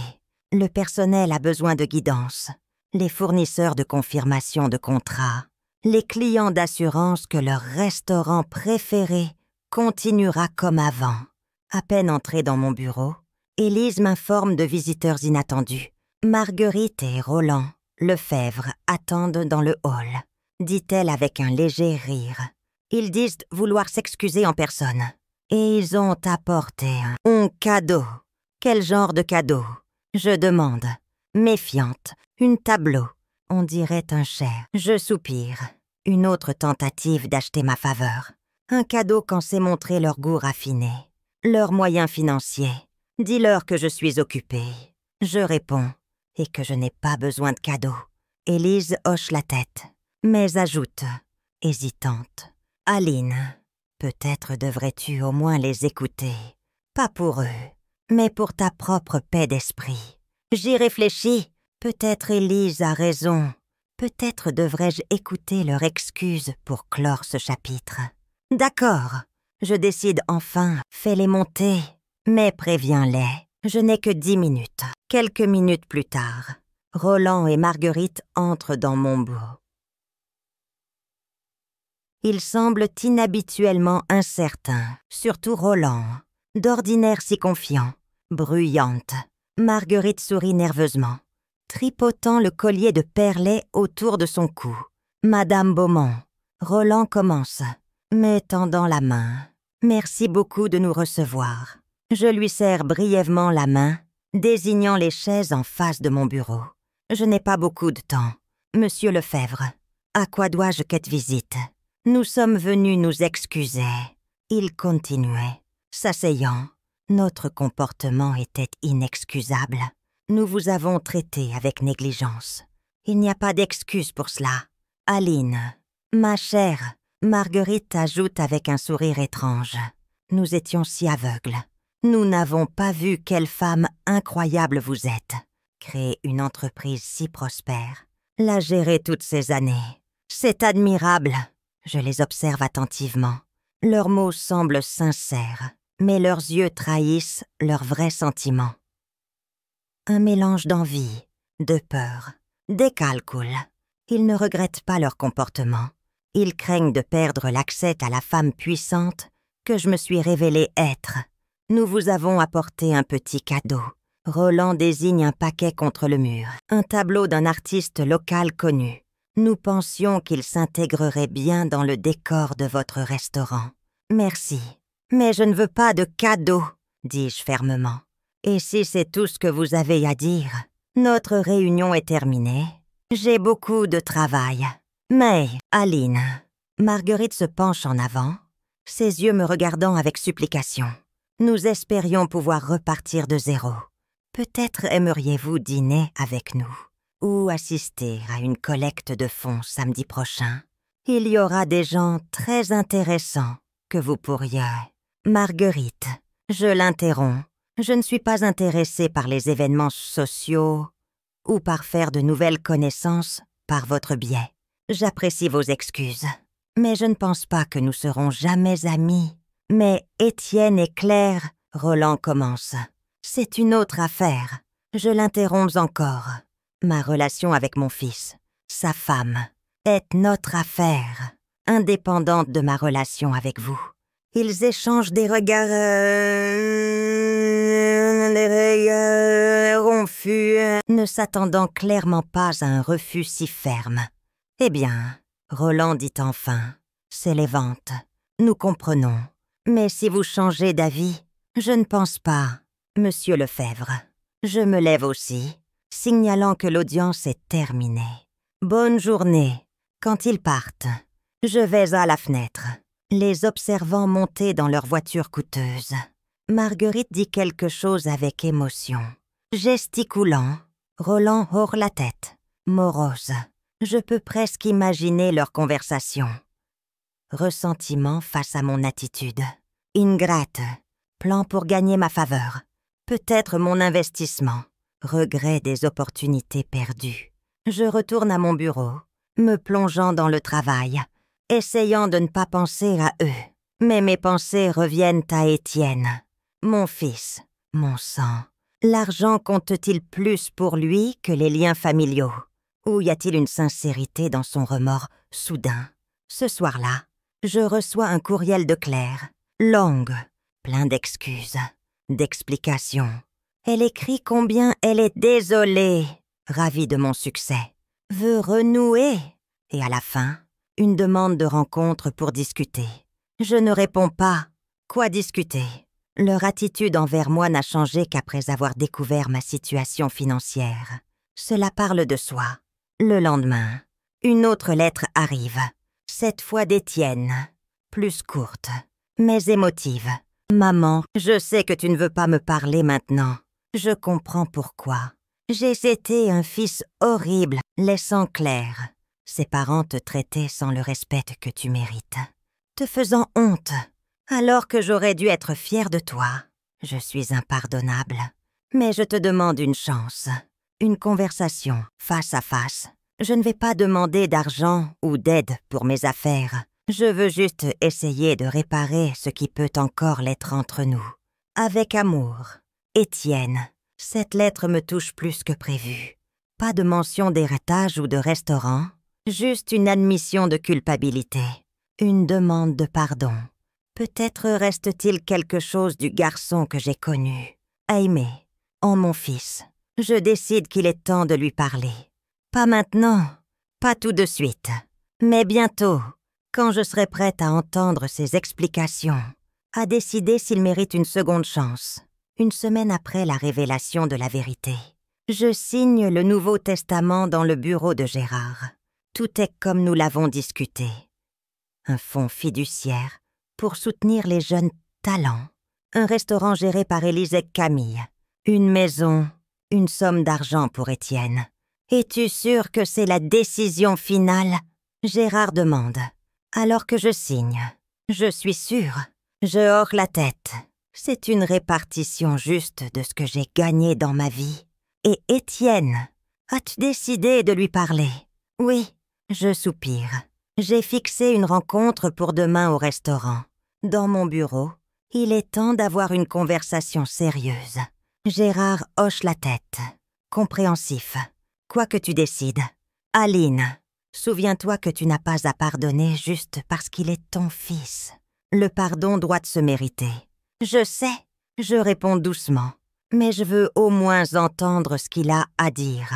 Le personnel a besoin de guidance, les fournisseurs de confirmation de contrat, les clients d'assurance que leur restaurant préféré continuera comme avant. À peine entrée dans mon bureau, Élise m'informe de visiteurs inattendus. Marguerite et Roland Lefebvre attendent dans le hall, dit-elle avec un léger rire. Ils disent vouloir s'excuser en personne. Et ils ont apporté un cadeau. Quel genre de cadeau? Je demande, méfiante. Une tableau. On dirait un cher. Je soupire. Une autre tentative d'acheter ma faveur. Un cadeau quand c'est montrer leur goût raffiné. Leurs moyens financiers. Dis-leur que je suis occupée. Je réponds. Et que je n'ai pas besoin de cadeau. Élise hoche la tête, mais ajoute, hésitante. Aline, peut-être devrais-tu au moins les écouter. Pas pour eux, mais pour ta propre paix d'esprit. J'y réfléchis. Peut-être Élise a raison. Peut-être devrais-je écouter leur excuse pour clore ce chapitre. D'accord, je décide enfin, fais-les monter, mais préviens-les. Je n'ai que 10 minutes. Quelques minutes plus tard, Roland et Marguerite entrent dans mon bureau. Ils semblent inhabituellement incertains, surtout Roland, d'ordinaire si confiant, bruyante. Marguerite sourit nerveusement, tripotant le collier de perlets autour de son cou. Madame Beaumont, Roland commence, me tendant la main. Merci beaucoup de nous recevoir. Je lui serre brièvement la main, désignant les chaises en face de mon bureau. Je n'ai pas beaucoup de temps. Monsieur Lefebvre, à quoi dois-je cette visite? Nous sommes venus nous excuser. Il continuait, s'asseyant. Notre comportement était inexcusable. Nous vous avons traité avec négligence. Il n'y a pas d'excuse pour cela. Aline, ma chère, Marguerite ajoute avec un sourire étrange. Nous étions si aveugles. Nous n'avons pas vu quelle femme incroyable vous êtes. Créer une entreprise si prospère. La gérer toutes ces années. C'est admirable. Je les observe attentivement. Leurs mots semblent sincères, mais leurs yeux trahissent leurs vrais sentiments. Un mélange d'envie, de peur, des calculs. Ils ne regrettent pas leur comportement. Ils craignent de perdre l'accès à la femme puissante que je me suis révélée être. Nous vous avons apporté un petit cadeau. Roland désigne un paquet contre le mur. Un tableau d'un artiste local connu. Nous pensions qu'il s'intégrerait bien dans le décor de votre restaurant. Merci. Mais je ne veux pas de cadeau, dis-je fermement. Et si c'est tout ce que vous avez à dire, notre réunion est terminée. J'ai beaucoup de travail. Mais, Aline, Marguerite se penche en avant, ses yeux me regardant avec supplication. Nous espérions pouvoir repartir de zéro. Peut-être aimeriez-vous dîner avec nous ou assister à une collecte de fonds samedi prochain. Il y aura des gens très intéressants que vous pourriez... Marguerite, je l'interromps. Je ne suis pas intéressée par les événements sociaux ou par faire de nouvelles connaissances par votre biais. J'apprécie vos excuses, mais je ne pense pas que nous serons jamais amis. Mais Étienne et Claire, Roland commence. C'est une autre affaire. Je l'interromps encore. Ma relation avec mon fils, sa femme, est notre affaire, indépendante de ma relation avec vous. Ils échangent des regards... confus, ne s'attendant clairement pas à un refus si ferme. Eh bien, Roland dit enfin, c'est les ventes. Nous comprenons. Mais si vous changez d'avis, je ne pense pas, Monsieur Lefebvre. Je me lève aussi, signalant que l'audience est terminée. Bonne journée. Quand ils partent, je vais à la fenêtre, les observant monter dans leur voiture coûteuse. Marguerite dit quelque chose avec émotion. Gesticulant, Roland hors la tête, morose. Je peux presque imaginer leur conversation. Ressentiment face à mon attitude. Ingrate. Plan pour gagner ma faveur. Peut-être mon investissement. Regret des opportunités perdues. Je retourne à mon bureau, me plongeant dans le travail, essayant de ne pas penser à eux. Mais mes pensées reviennent à Étienne. Mon fils, mon sang. L'argent compte-t-il plus pour lui que les liens familiaux? Ou y a-t-il une sincérité dans son remords soudain? Ce soir-là, je reçois un courriel de Claire, longue, plein d'excuses, d'explications. Elle écrit combien elle est désolée, ravie de mon succès, veut renouer, et à la fin, une demande de rencontre pour discuter. Je ne réponds pas. Quoi discuter? Leur attitude envers moi n'a changé qu'après avoir découvert ma situation financière. Cela parle de soi. Le lendemain, une autre lettre arrive, cette fois d'Étienne, plus courte, mais émotive. « Maman, je sais que tu ne veux pas me parler maintenant. Je comprends pourquoi. J'ai été un fils horrible, laissant Claire. Ses parents te traitaient sans le respect que tu mérites, te faisant honte, alors que j'aurais dû être fière de toi. Je suis impardonnable, mais je te demande une chance, une conversation face à face. Je ne vais pas demander d'argent ou d'aide pour mes affaires. Je veux juste essayer de réparer ce qui peut encore l'être entre nous. Avec amour, Étienne. » Cette lettre me touche plus que prévu. Pas de mention d'héritage ou de restaurant, juste une admission de culpabilité, une demande de pardon. Peut-être reste-t-il quelque chose du garçon que j'ai connu, aimé, en mon fils. Je décide qu'il est temps de lui parler. Pas maintenant, pas tout de suite, mais bientôt, quand je serai prête à entendre ses explications, à décider s'il mérite une seconde chance. Une semaine après la révélation de la vérité, je signe le Nouveau Testament dans le bureau de Gérard. Tout est comme nous l'avons discuté. Un fonds fiduciaire pour soutenir les jeunes talents. Un restaurant géré par Élise et Camille. Une maison, une somme d'argent pour Étienne. Es-tu sûr que c'est la décision finale? Gérard demande. Alors que je signe. Je suis sûre. Je hoche la tête. C'est une répartition juste de ce que j'ai gagné dans ma vie. Et Étienne, as-tu décidé de lui parler? Oui, je soupire. J'ai fixé une rencontre pour demain au restaurant. Dans mon bureau, il est temps d'avoir une conversation sérieuse. Gérard hoche la tête, compréhensif. Quoi que tu décides. Aline, souviens-toi que tu n'as pas à pardonner juste parce qu'il est ton fils. Le pardon doit se mériter. Je sais, je réponds doucement, mais je veux au moins entendre ce qu'il a à dire.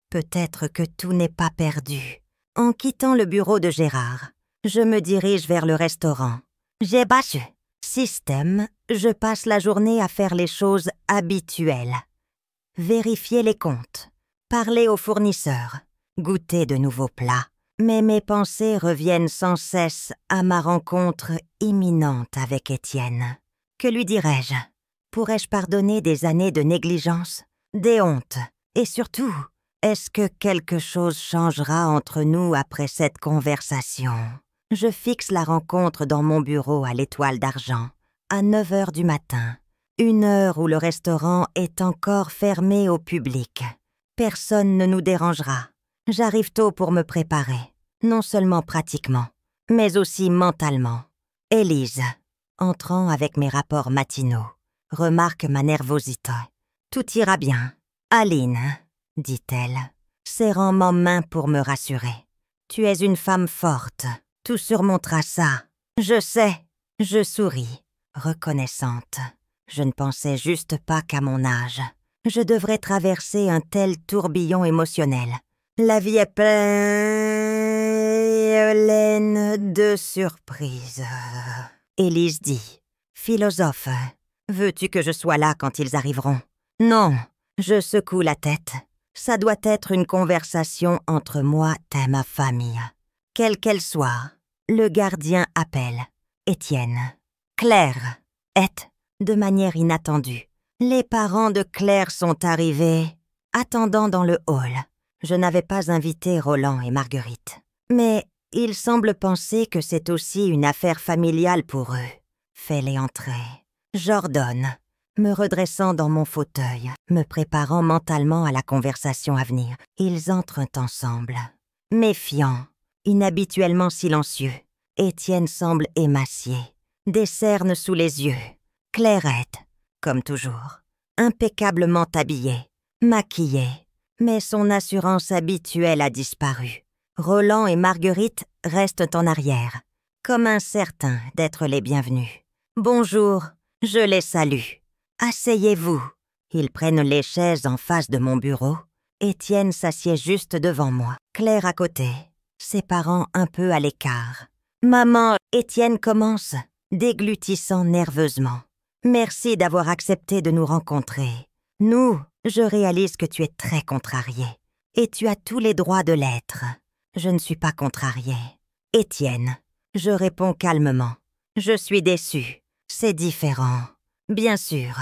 Peut-être que tout n'est pas perdu. En quittant le bureau de Gérard, je me dirige vers le restaurant. J'ai battu. Système, je passe la journée à faire les choses habituelles. Vérifier les comptes, parler aux fournisseurs, goûter de nouveaux plats. Mais mes pensées reviennent sans cesse à ma rencontre imminente avec Étienne. Que lui dirais-je? Pourrais-je pardonner des années de négligence, des hontes? Et surtout, est-ce que quelque chose changera entre nous après cette conversation? Je fixe la rencontre dans mon bureau à l'Étoile d'Argent, à 9h du matin, une heure où le restaurant est encore fermé au public. Personne ne nous dérangera. J'arrive tôt pour me préparer, non seulement pratiquement, mais aussi mentalement. Élise, entrant avec mes rapports matinaux, remarque ma nervosité. Tout ira bien. Aline, dit-elle, serrant ma main pour me rassurer. Tu es une femme forte, tout surmontera ça. Je sais, je souris, reconnaissante. Je ne pensais juste pas qu'à mon âge, je devrais traverser un tel tourbillon émotionnel. La vie est pleine de surprises. Élise dit, philosophe, veux-tu que je sois là quand ils arriveront? Non, je secoue la tête. Ça doit être une conversation entre moi et ma famille. Quelle qu'elle soit, le gardien appelle. Étienne. Claire est, de manière inattendue. Les parents de Claire sont arrivés, attendant dans le hall. Je n'avais pas invité Roland et Marguerite. Mais ils semblent penser que c'est aussi une affaire familiale pour eux. Fais-les entrer. J'ordonne, me redressant dans mon fauteuil, me préparant mentalement à la conversation à venir. Ils entrent ensemble. Méfiant, inhabituellement silencieux, Étienne semble émacié, des cernes sous les yeux, Clairette, comme toujours, impeccablement habillée, maquillée, mais son assurance habituelle a disparu. Roland et Marguerite restent en arrière, comme incertains d'être les bienvenus. « Bonjour, je les salue. Asseyez-vous. » Ils prennent les chaises en face de mon bureau. Étienne s'assied juste devant moi, Claire à côté, ses parents un peu à l'écart. « Maman, Étienne commence, déglutissant nerveusement. Merci d'avoir accepté de nous rencontrer. Nous, je réalise que tu es très contrarié, et tu as tous les droits de l'être. Je ne suis pas contrarié. Étienne, je réponds calmement. Je suis déçu. C'est différent. Bien sûr.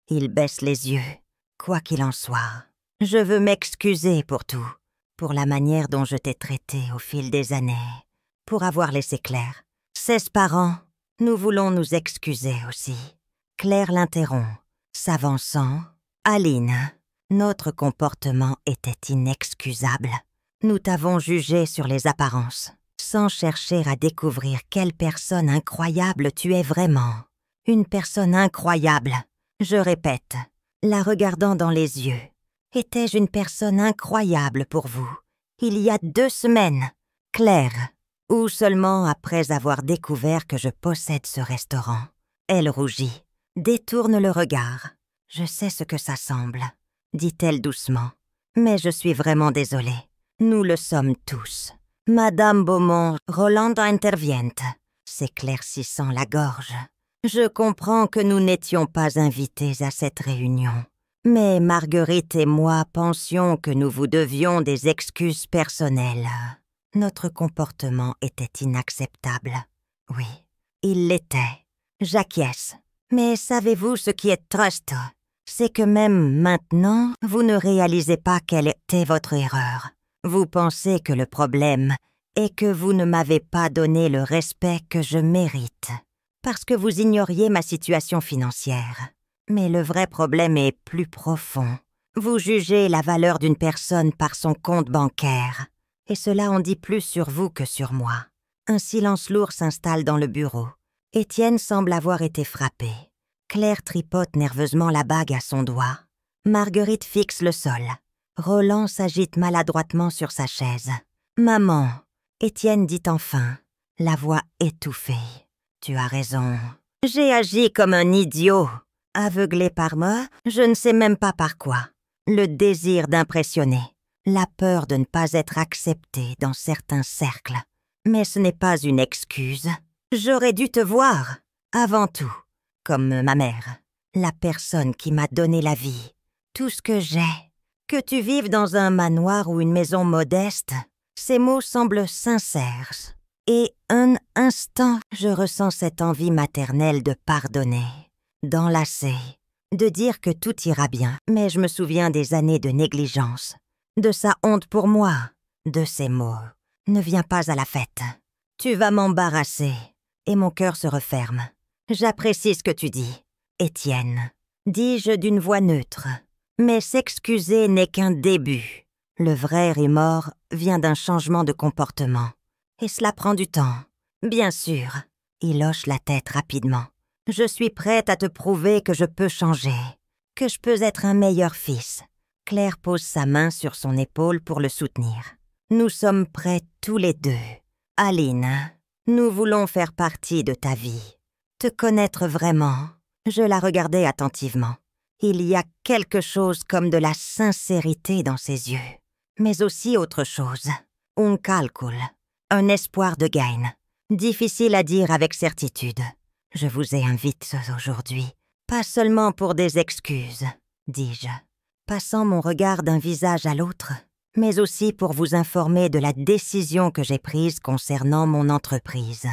Il baisse les yeux. Quoi qu'il en soit, je veux m'excuser pour tout, pour la manière dont je t'ai traité au fil des années, pour avoir laissé Claire. 16 parents, nous voulons nous excuser aussi. Claire l'interrompt, s'avançant. Aline, notre comportement était inexcusable. Nous t'avons jugé sur les apparences, sans chercher à découvrir quelle personne incroyable tu es vraiment. Une personne incroyable, je répète, la regardant dans les yeux. Étais-je une personne incroyable pour vous, il y a 2 semaines, Claire, ou seulement après avoir découvert que je possède ce restaurant? Elle rougit, détourne le regard. Je sais ce que ça semble, dit-elle doucement, mais je suis vraiment désolée. Nous le sommes tous. Madame Beaumont, Roland intervient, s'éclaircissant la gorge. Je comprends que nous n'étions pas invités à cette réunion, mais Marguerite et moi pensions que nous vous devions des excuses personnelles. Notre comportement était inacceptable. Oui, il l'était. J'acquiesce. Mais savez-vous ce qui est triste? C'est que même maintenant, vous ne réalisez pas quelle était votre erreur. Vous pensez que le problème est que vous ne m'avez pas donné le respect que je mérite, parce que vous ignoriez ma situation financière. Mais le vrai problème est plus profond. Vous jugez la valeur d'une personne par son compte bancaire, et cela en dit plus sur vous que sur moi. Un silence lourd s'installe dans le bureau. Étienne semble avoir été frappé. Claire tripote nerveusement la bague à son doigt. Marguerite fixe le sol. Roland s'agite maladroitement sur sa chaise. « Maman !» Étienne dit enfin, la voix étouffée. « Tu as raison. J'ai agi comme un idiot. Aveuglé par moi, je ne sais même pas par quoi. Le désir d'impressionner, la peur de ne pas être accepté dans certains cercles. Mais ce n'est pas une excuse. J'aurais dû te voir, avant tout, comme ma mère, la personne qui m'a donné la vie, tout ce que j'ai. Que tu vives dans un manoir ou une maison modeste, ces mots semblent sincères. Et un instant, je ressens cette envie maternelle de pardonner, d'enlacer, de dire que tout ira bien. Mais je me souviens des années de négligence, de sa honte pour moi, de ses mots. Ne viens pas à la fête. Tu vas m'embarrasser. Et mon cœur se referme. J'apprécie ce que tu dis, Étienne, dis-je d'une voix neutre. Mais s'excuser n'est qu'un début. Le vrai remords vient d'un changement de comportement. Et cela prend du temps. Bien sûr. Il hoche la tête rapidement. Je suis prête à te prouver que je peux changer, que je peux être un meilleur fils. Claire pose sa main sur son épaule pour le soutenir. Nous sommes prêts tous les deux. Aline, nous voulons faire partie de ta vie. Te connaître vraiment. Je la regardais attentivement. Il y a quelque chose comme de la sincérité dans ses yeux. Mais aussi autre chose. Un calcul. Un espoir de gain. Difficile à dire avec certitude. Je vous ai invité aujourd'hui. Pas seulement pour des excuses, dis-je, passant mon regard d'un visage à l'autre, mais aussi pour vous informer de la décision que j'ai prise concernant mon entreprise.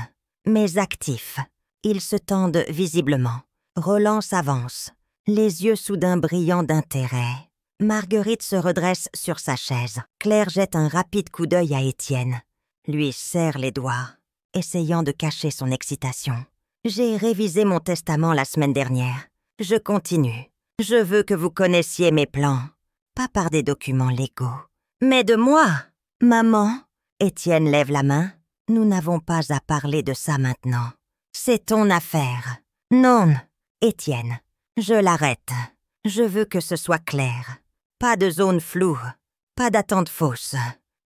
Mes actifs. Ils se tendent visiblement. Roland s'avance, les yeux soudain brillants d'intérêt. Marguerite se redresse sur sa chaise. Claire jette un rapide coup d'œil à Étienne, lui serre les doigts, essayant de cacher son excitation. J'ai révisé mon testament la semaine dernière. Je continue. Je veux que vous connaissiez mes plans. Pas par des documents légaux, mais de moi. Maman, Étienne lève la main. Nous n'avons pas à parler de ça maintenant. C'est ton affaire. Non, Étienne, je l'arrête. Je veux que ce soit clair. Pas de zone floue, pas d'attente fausse.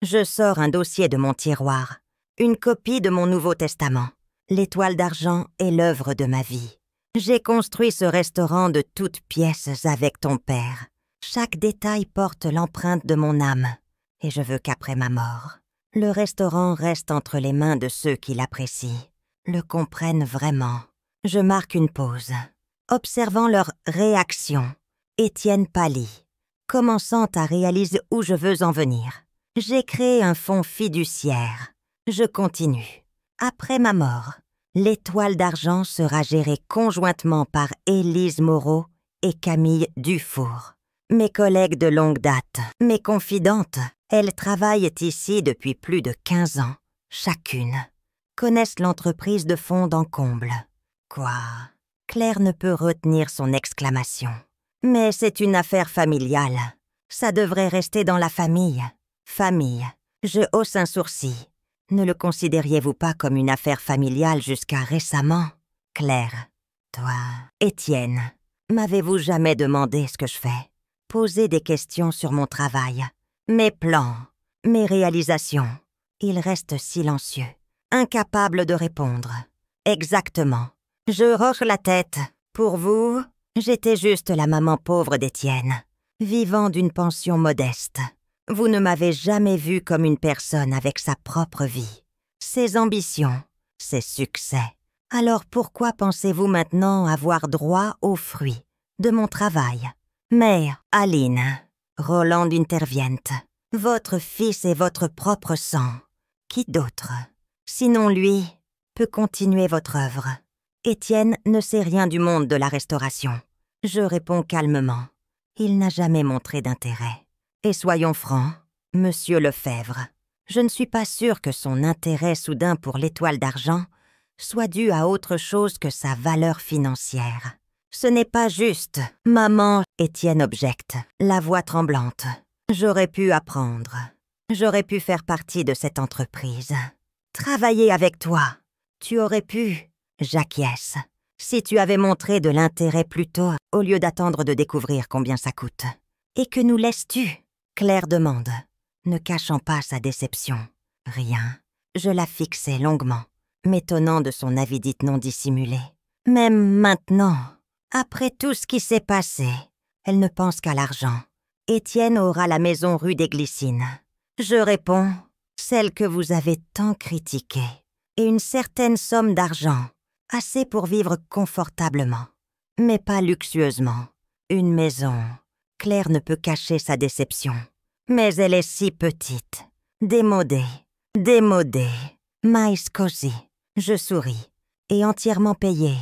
Je sors un dossier de mon tiroir, une copie de mon Nouveau Testament. L'étoile d'argent est l'œuvre de ma vie. J'ai construit ce restaurant de toutes pièces avec ton père. Chaque détail porte l'empreinte de mon âme. Et je veux qu'après ma mort, le restaurant reste entre les mains de ceux qui l'apprécient, le comprennent vraiment. Je marque une pause. Observant leur réaction, Étienne pâlit, commençant à réaliser où je veux en venir. J'ai créé un fonds fiduciaire. Je continue. Après ma mort, l'étoile d'argent sera gérée conjointement par Élise Moreau et Camille Dufour. Mes collègues de longue date, mes confidentes, elles travaillent ici depuis plus de 15 ans, chacune. Connaissent l'entreprise de fond en comble. Quoi? Claire ne peut retenir son exclamation. Mais c'est une affaire familiale. Ça devrait rester dans la famille. Famille. Je hausse un sourcil. Ne le considériez-vous pas comme une affaire familiale jusqu'à récemment? Claire. Toi, Étienne, m'avez-vous jamais demandé ce que je fais? Poser des questions sur mon travail, mes plans, mes réalisations. Il reste silencieux, incapable de répondre. Exactement. Je hoche la tête. Pour vous, j'étais juste la maman pauvre d'Étienne, vivant d'une pension modeste. Vous ne m'avez jamais vue comme une personne avec sa propre vie, ses ambitions, ses succès. Alors pourquoi pensez-vous maintenant avoir droit aux fruits de mon travail? Mais, Aline, Roland intervient. Votre fils est votre propre sang. Qui d'autre, sinon lui, peut continuer votre œuvre? Étienne ne sait rien du monde de la restauration. Je réponds calmement. Il n'a jamais montré d'intérêt. Et soyons francs, Monsieur Lefebvre, je ne suis pas sûre que son intérêt soudain pour l'étoile d'argent soit dû à autre chose que sa valeur financière. Ce n'est pas juste. Maman, Étienne objecte, la voix tremblante. J'aurais pu apprendre. J'aurais pu faire partie de cette entreprise. Travailler avec toi. Tu aurais pu. J'acquiesce. Si tu avais montré de l'intérêt plus tôt, au lieu d'attendre de découvrir combien ça coûte. Et que nous laisses-tu? Claire demande, ne cachant pas sa déception. Rien. Je la fixais longuement, m'étonnant de son avidité non dissimulée. Même maintenant, après tout ce qui s'est passé, elle ne pense qu'à l'argent. Étienne aura la maison rue des Glycines. Je réponds, celle que vous avez tant critiquée, et une certaine somme d'argent, assez pour vivre confortablement, mais pas luxueusement. Une maison. Claire ne peut cacher sa déception. Mais elle est si petite, démodée, mais cosy. Je souris, et entièrement payée,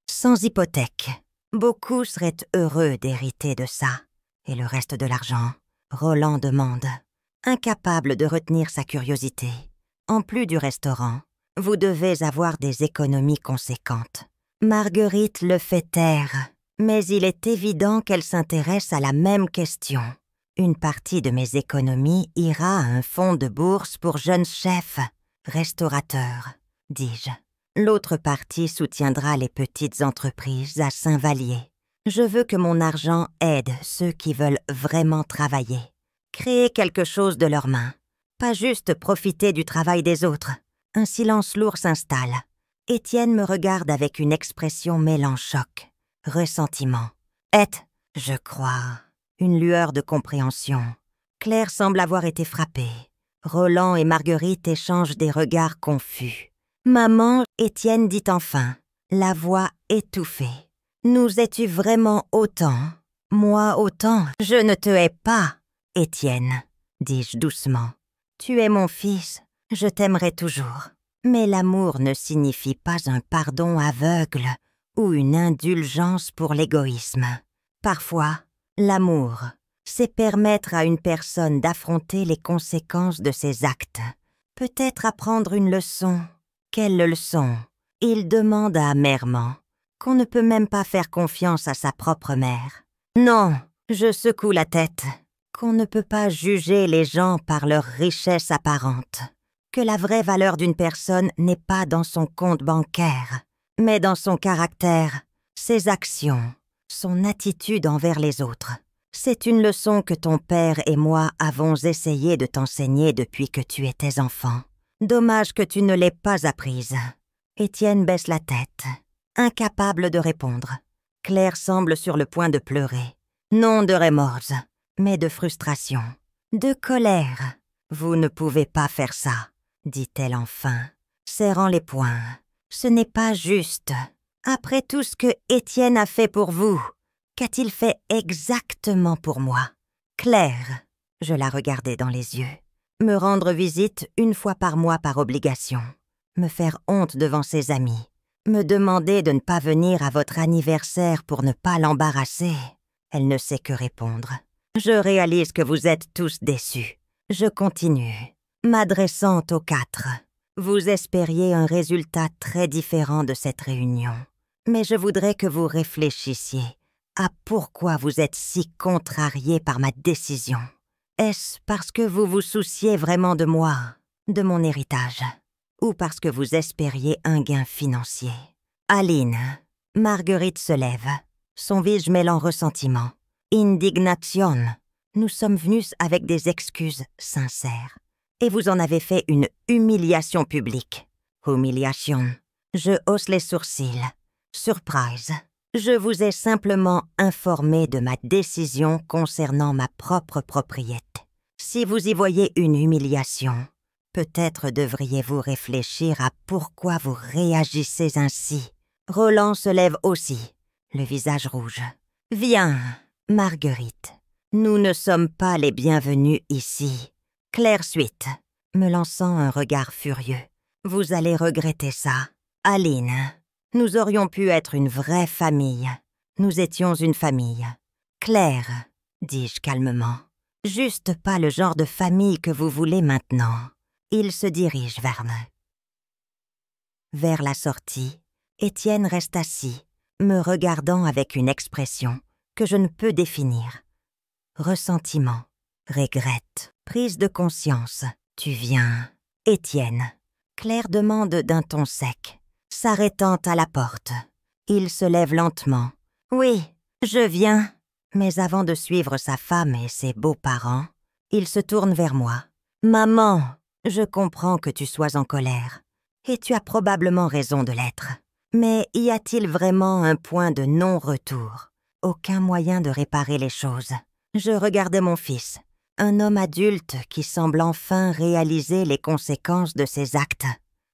sans hypothèque. Beaucoup seraient heureux d'hériter de ça. Et le reste de l'argent, Roland demande, incapable de retenir sa curiosité. En plus du restaurant, vous devez avoir des économies conséquentes. Marguerite le fait taire, mais il est évident qu'elle s'intéresse à la même question. Une partie de mes économies ira à un fonds de bourse pour jeunes chefs, restaurateurs, dis-je. L'autre partie soutiendra les petites entreprises à Saint-Vallier. Je veux que mon argent aide ceux qui veulent vraiment travailler, créer quelque chose de leurs mains, pas juste profiter du travail des autres. Un silence lourd s'installe. Étienne me regarde avec une expression mêlant choc, ressentiment. Je crois, une lueur de compréhension. Claire semble avoir été frappée. Roland et Marguerite échangent des regards confus. Maman, Étienne dit enfin, la voix étouffée. Nous es-tu vraiment autant? Moi autant? Je ne te hais pas, Étienne, dis-je doucement. Tu es mon fils, je t'aimerai toujours. Mais l'amour ne signifie pas un pardon aveugle ou une indulgence pour l'égoïsme. Parfois, l'amour, c'est permettre à une personne d'affronter les conséquences de ses actes. Peut-être apprendre une leçon. Quelle leçon? Il demande amèrement qu'on ne peut même pas faire confiance à sa propre mère. Non, je secoue la tête. Qu'on ne peut pas juger les gens par leur richesse apparente. Que la vraie valeur d'une personne n'est pas dans son compte bancaire, mais dans son caractère, ses actions, son attitude envers les autres. C'est une leçon que ton père et moi avons essayé de t'enseigner depuis que tu étais enfant. Dommage que tu ne l'aies pas apprise. Étienne baisse la tête, incapable de répondre. Claire semble sur le point de pleurer. Non de remords, mais de frustration, de colère. Vous ne pouvez pas faire ça, dit-elle enfin, serrant les poings. Ce n'est pas juste. Après tout ce que Étienne a fait pour vous, qu'a-t-il fait exactement pour moi? Claire, je la regardais dans les yeux. Me rendre visite une fois par mois par obligation. Me faire honte devant ses amis. Me demander de ne pas venir à votre anniversaire pour ne pas l'embarrasser. Elle ne sait que répondre. Je réalise que vous êtes tous déçus. Je continue, m'adressant aux quatre. Vous espériez un résultat très différent de cette réunion. Mais je voudrais que vous réfléchissiez à pourquoi vous êtes si contrariés par ma décision. Est-ce parce que vous vous souciez vraiment de moi, de mon héritage, ou parce que vous espériez un gain financier? Aline, Marguerite se lève, son visage mêlant ressentiment. Indignation. Nous sommes venus avec des excuses sincères. Et vous en avez fait une humiliation publique. Humiliation. Je hausse les sourcils. Surprise. Je vous ai simplement informé de ma décision concernant ma propre propriété. Si vous y voyez une humiliation, peut-être devriez-vous réfléchir à pourquoi vous réagissez ainsi. Roland se lève aussi, le visage rouge. Viens, Marguerite. Nous ne sommes pas les bienvenus ici. Claire suite, me lançant un regard furieux. Vous allez regretter ça. Aline, nous aurions pu être une vraie famille. Nous étions une famille. Claire, dis-je calmement, juste pas le genre de famille que vous voulez maintenant. Il se dirige vers moi. Vers la sortie, Étienne reste assis, me regardant avec une expression que je ne peux définir. Ressentiment, regrette, prise de conscience. Tu viens. Étienne. Claire demande d'un ton sec, s'arrêtant à la porte. Il se lève lentement. Oui, je viens. Mais avant de suivre sa femme et ses beaux-parents, il se tourne vers moi. Maman, je comprends que tu sois en colère. Et tu as probablement raison de l'être. Mais y a-t-il vraiment un point de non-retour? Aucun moyen de réparer les choses. Je regardais mon fils, un homme adulte qui semble enfin réaliser les conséquences de ses actes.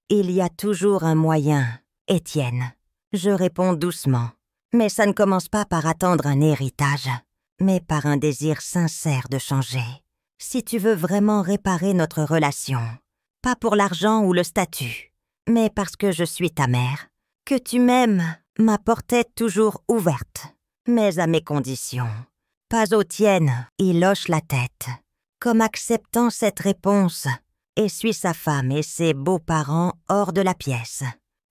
Il y a toujours un moyen, Étienne. Je réponds doucement. Mais ça ne commence pas par attendre un héritage, mais par un désir sincère de changer. Si tu veux vraiment réparer notre relation, pas pour l'argent ou le statut, mais parce que je suis ta mère, que tu m'aimes, ma porte est toujours ouverte, mais à mes conditions. Pas aux tiennes, il hoche la tête, comme acceptant cette réponse, et suit sa femme et ses beaux-parents hors de la pièce.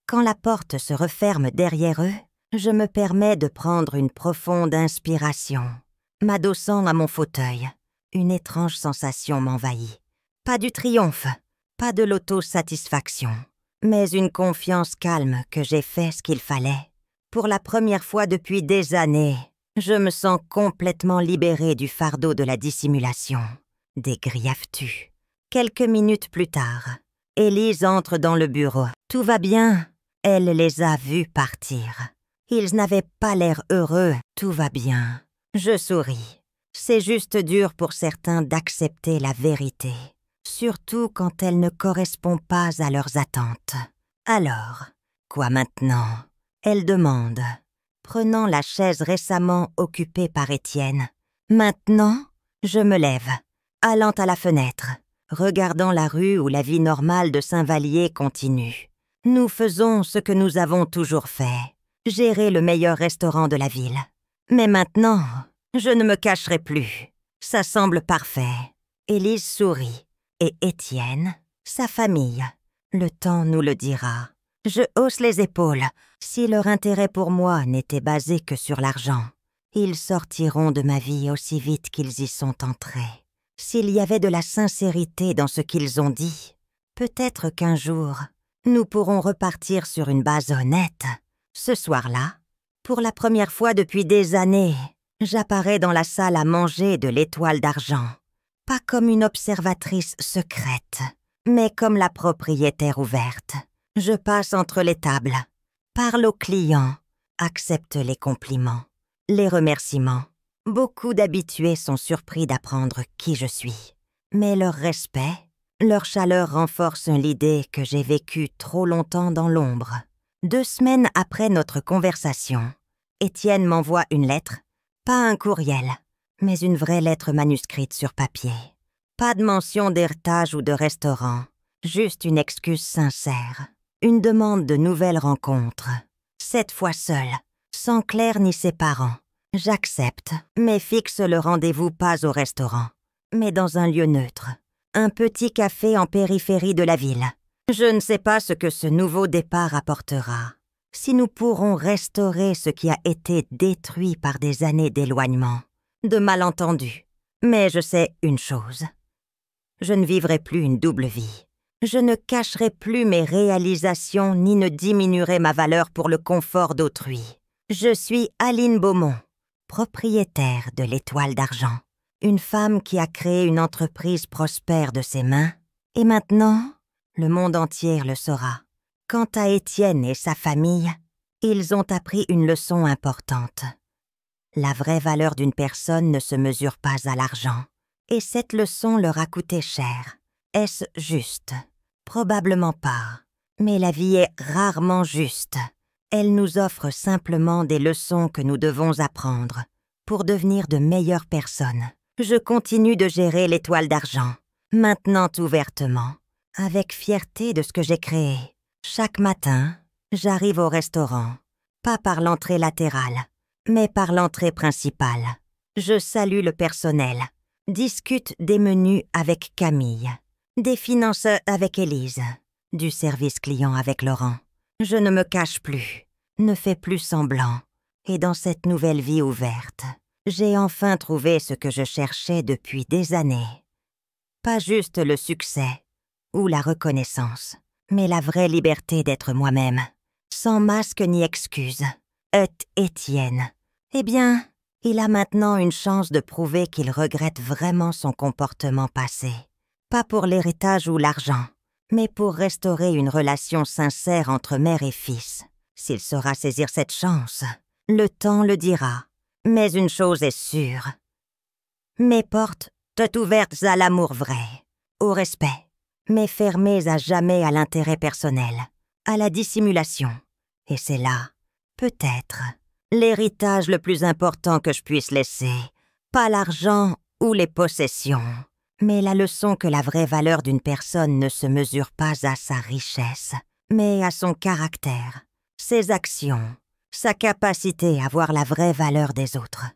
Quand la porte se referme derrière eux, je me permets de prendre une profonde inspiration. M'adossant à mon fauteuil, une étrange sensation m'envahit. Pas du triomphe, pas de l'autosatisfaction, mais une confiance calme que j'ai fait ce qu'il fallait. Pour la première fois depuis des années, je me sens complètement libérée du fardeau de la dissimulation. Dégrillafes-tu. Quelques minutes plus tard, Élise entre dans le bureau. Tout va bien. Elle les a vus partir. Ils n'avaient pas l'air heureux. Tout va bien. Je souris. C'est juste dur pour certains d'accepter la vérité, surtout quand elle ne correspond pas à leurs attentes. Alors, quoi maintenant? Elle demande, prenant la chaise récemment occupée par Étienne. Maintenant, je me lève, allant à la fenêtre, regardant la rue où la vie normale de Saint-Vallier continue. Nous faisons ce que nous avons toujours fait, gérer le meilleur restaurant de la ville. Mais maintenant, je ne me cacherai plus. Ça semble parfait. Élise sourit. Et Étienne, sa famille, le temps nous le dira. Je hausse les épaules. Si leur intérêt pour moi n'était basé que sur l'argent, ils sortiront de ma vie aussi vite qu'ils y sont entrés. S'il y avait de la sincérité dans ce qu'ils ont dit, peut-être qu'un jour, nous pourrons repartir sur une base honnête. Ce soir-là, pour la première fois depuis des années, j'apparais dans la salle à manger de l'Étoile d'Argent, pas comme une observatrice secrète, mais comme la propriétaire ouverte. Je passe entre les tables, parle aux clients, accepte les compliments, les remerciements. Beaucoup d'habitués sont surpris d'apprendre qui je suis. Mais leur respect, leur chaleur renforcent l'idée que j'ai vécu trop longtemps dans l'ombre. 2 semaines après notre conversation, Étienne m'envoie une lettre, pas un courriel, mais une vraie lettre manuscrite sur papier. Pas de mention d'héritage ou de restaurant, juste une excuse sincère. Une demande de nouvelles rencontres. Cette fois seule, sans Claire ni ses parents. J'accepte, mais fixe le rendez-vous pas au restaurant, mais dans un lieu neutre. Un petit café en périphérie de la ville. Je ne sais pas ce que ce nouveau départ apportera. Si nous pourrons restaurer ce qui a été détruit par des années d'éloignement, de malentendus. Mais je sais une chose. Je ne vivrai plus une double vie. Je ne cacherai plus mes réalisations ni ne diminuerai ma valeur pour le confort d'autrui. Je suis Aline Beaumont, propriétaire de l'Étoile d'Argent. Une femme qui a créé une entreprise prospère de ses mains. Et maintenant, le monde entier le saura. Quant à Étienne et sa famille, ils ont appris une leçon importante. La vraie valeur d'une personne ne se mesure pas à l'argent. Et cette leçon leur a coûté cher. Est-ce juste? Probablement pas. Mais la vie est rarement juste. Elle nous offre simplement des leçons que nous devons apprendre pour devenir de meilleures personnes. Je continue de gérer l'Étoile d'Argent, maintenant ouvertement, avec fierté de ce que j'ai créé. Chaque matin, j'arrive au restaurant, pas par l'entrée latérale, mais par l'entrée principale. Je salue le personnel, discute des menus avec Camille, des finances avec Élise, du service client avec Laurent. Je ne me cache plus, ne fais plus semblant, et dans cette nouvelle vie ouverte, j'ai enfin trouvé ce que je cherchais depuis des années. Pas juste le succès ou la reconnaissance, mais la vraie liberté d'être moi-même, sans masque ni excuse. Étienne. Eh bien, il a maintenant une chance de prouver qu'il regrette vraiment son comportement passé. Pas pour l'héritage ou l'argent, mais pour restaurer une relation sincère entre mère et fils. S'il saura saisir cette chance, le temps le dira. Mais une chose est sûre. Mes portes sont ouvertes à l'amour vrai, au respect, mais fermées à jamais à l'intérêt personnel, à la dissimulation. Et c'est là, peut-être, l'héritage le plus important que je puisse laisser. Pas l'argent ou les possessions, mais la leçon que la vraie valeur d'une personne ne se mesure pas à sa richesse, mais à son caractère, ses actions, sa capacité à voir la vraie valeur des autres.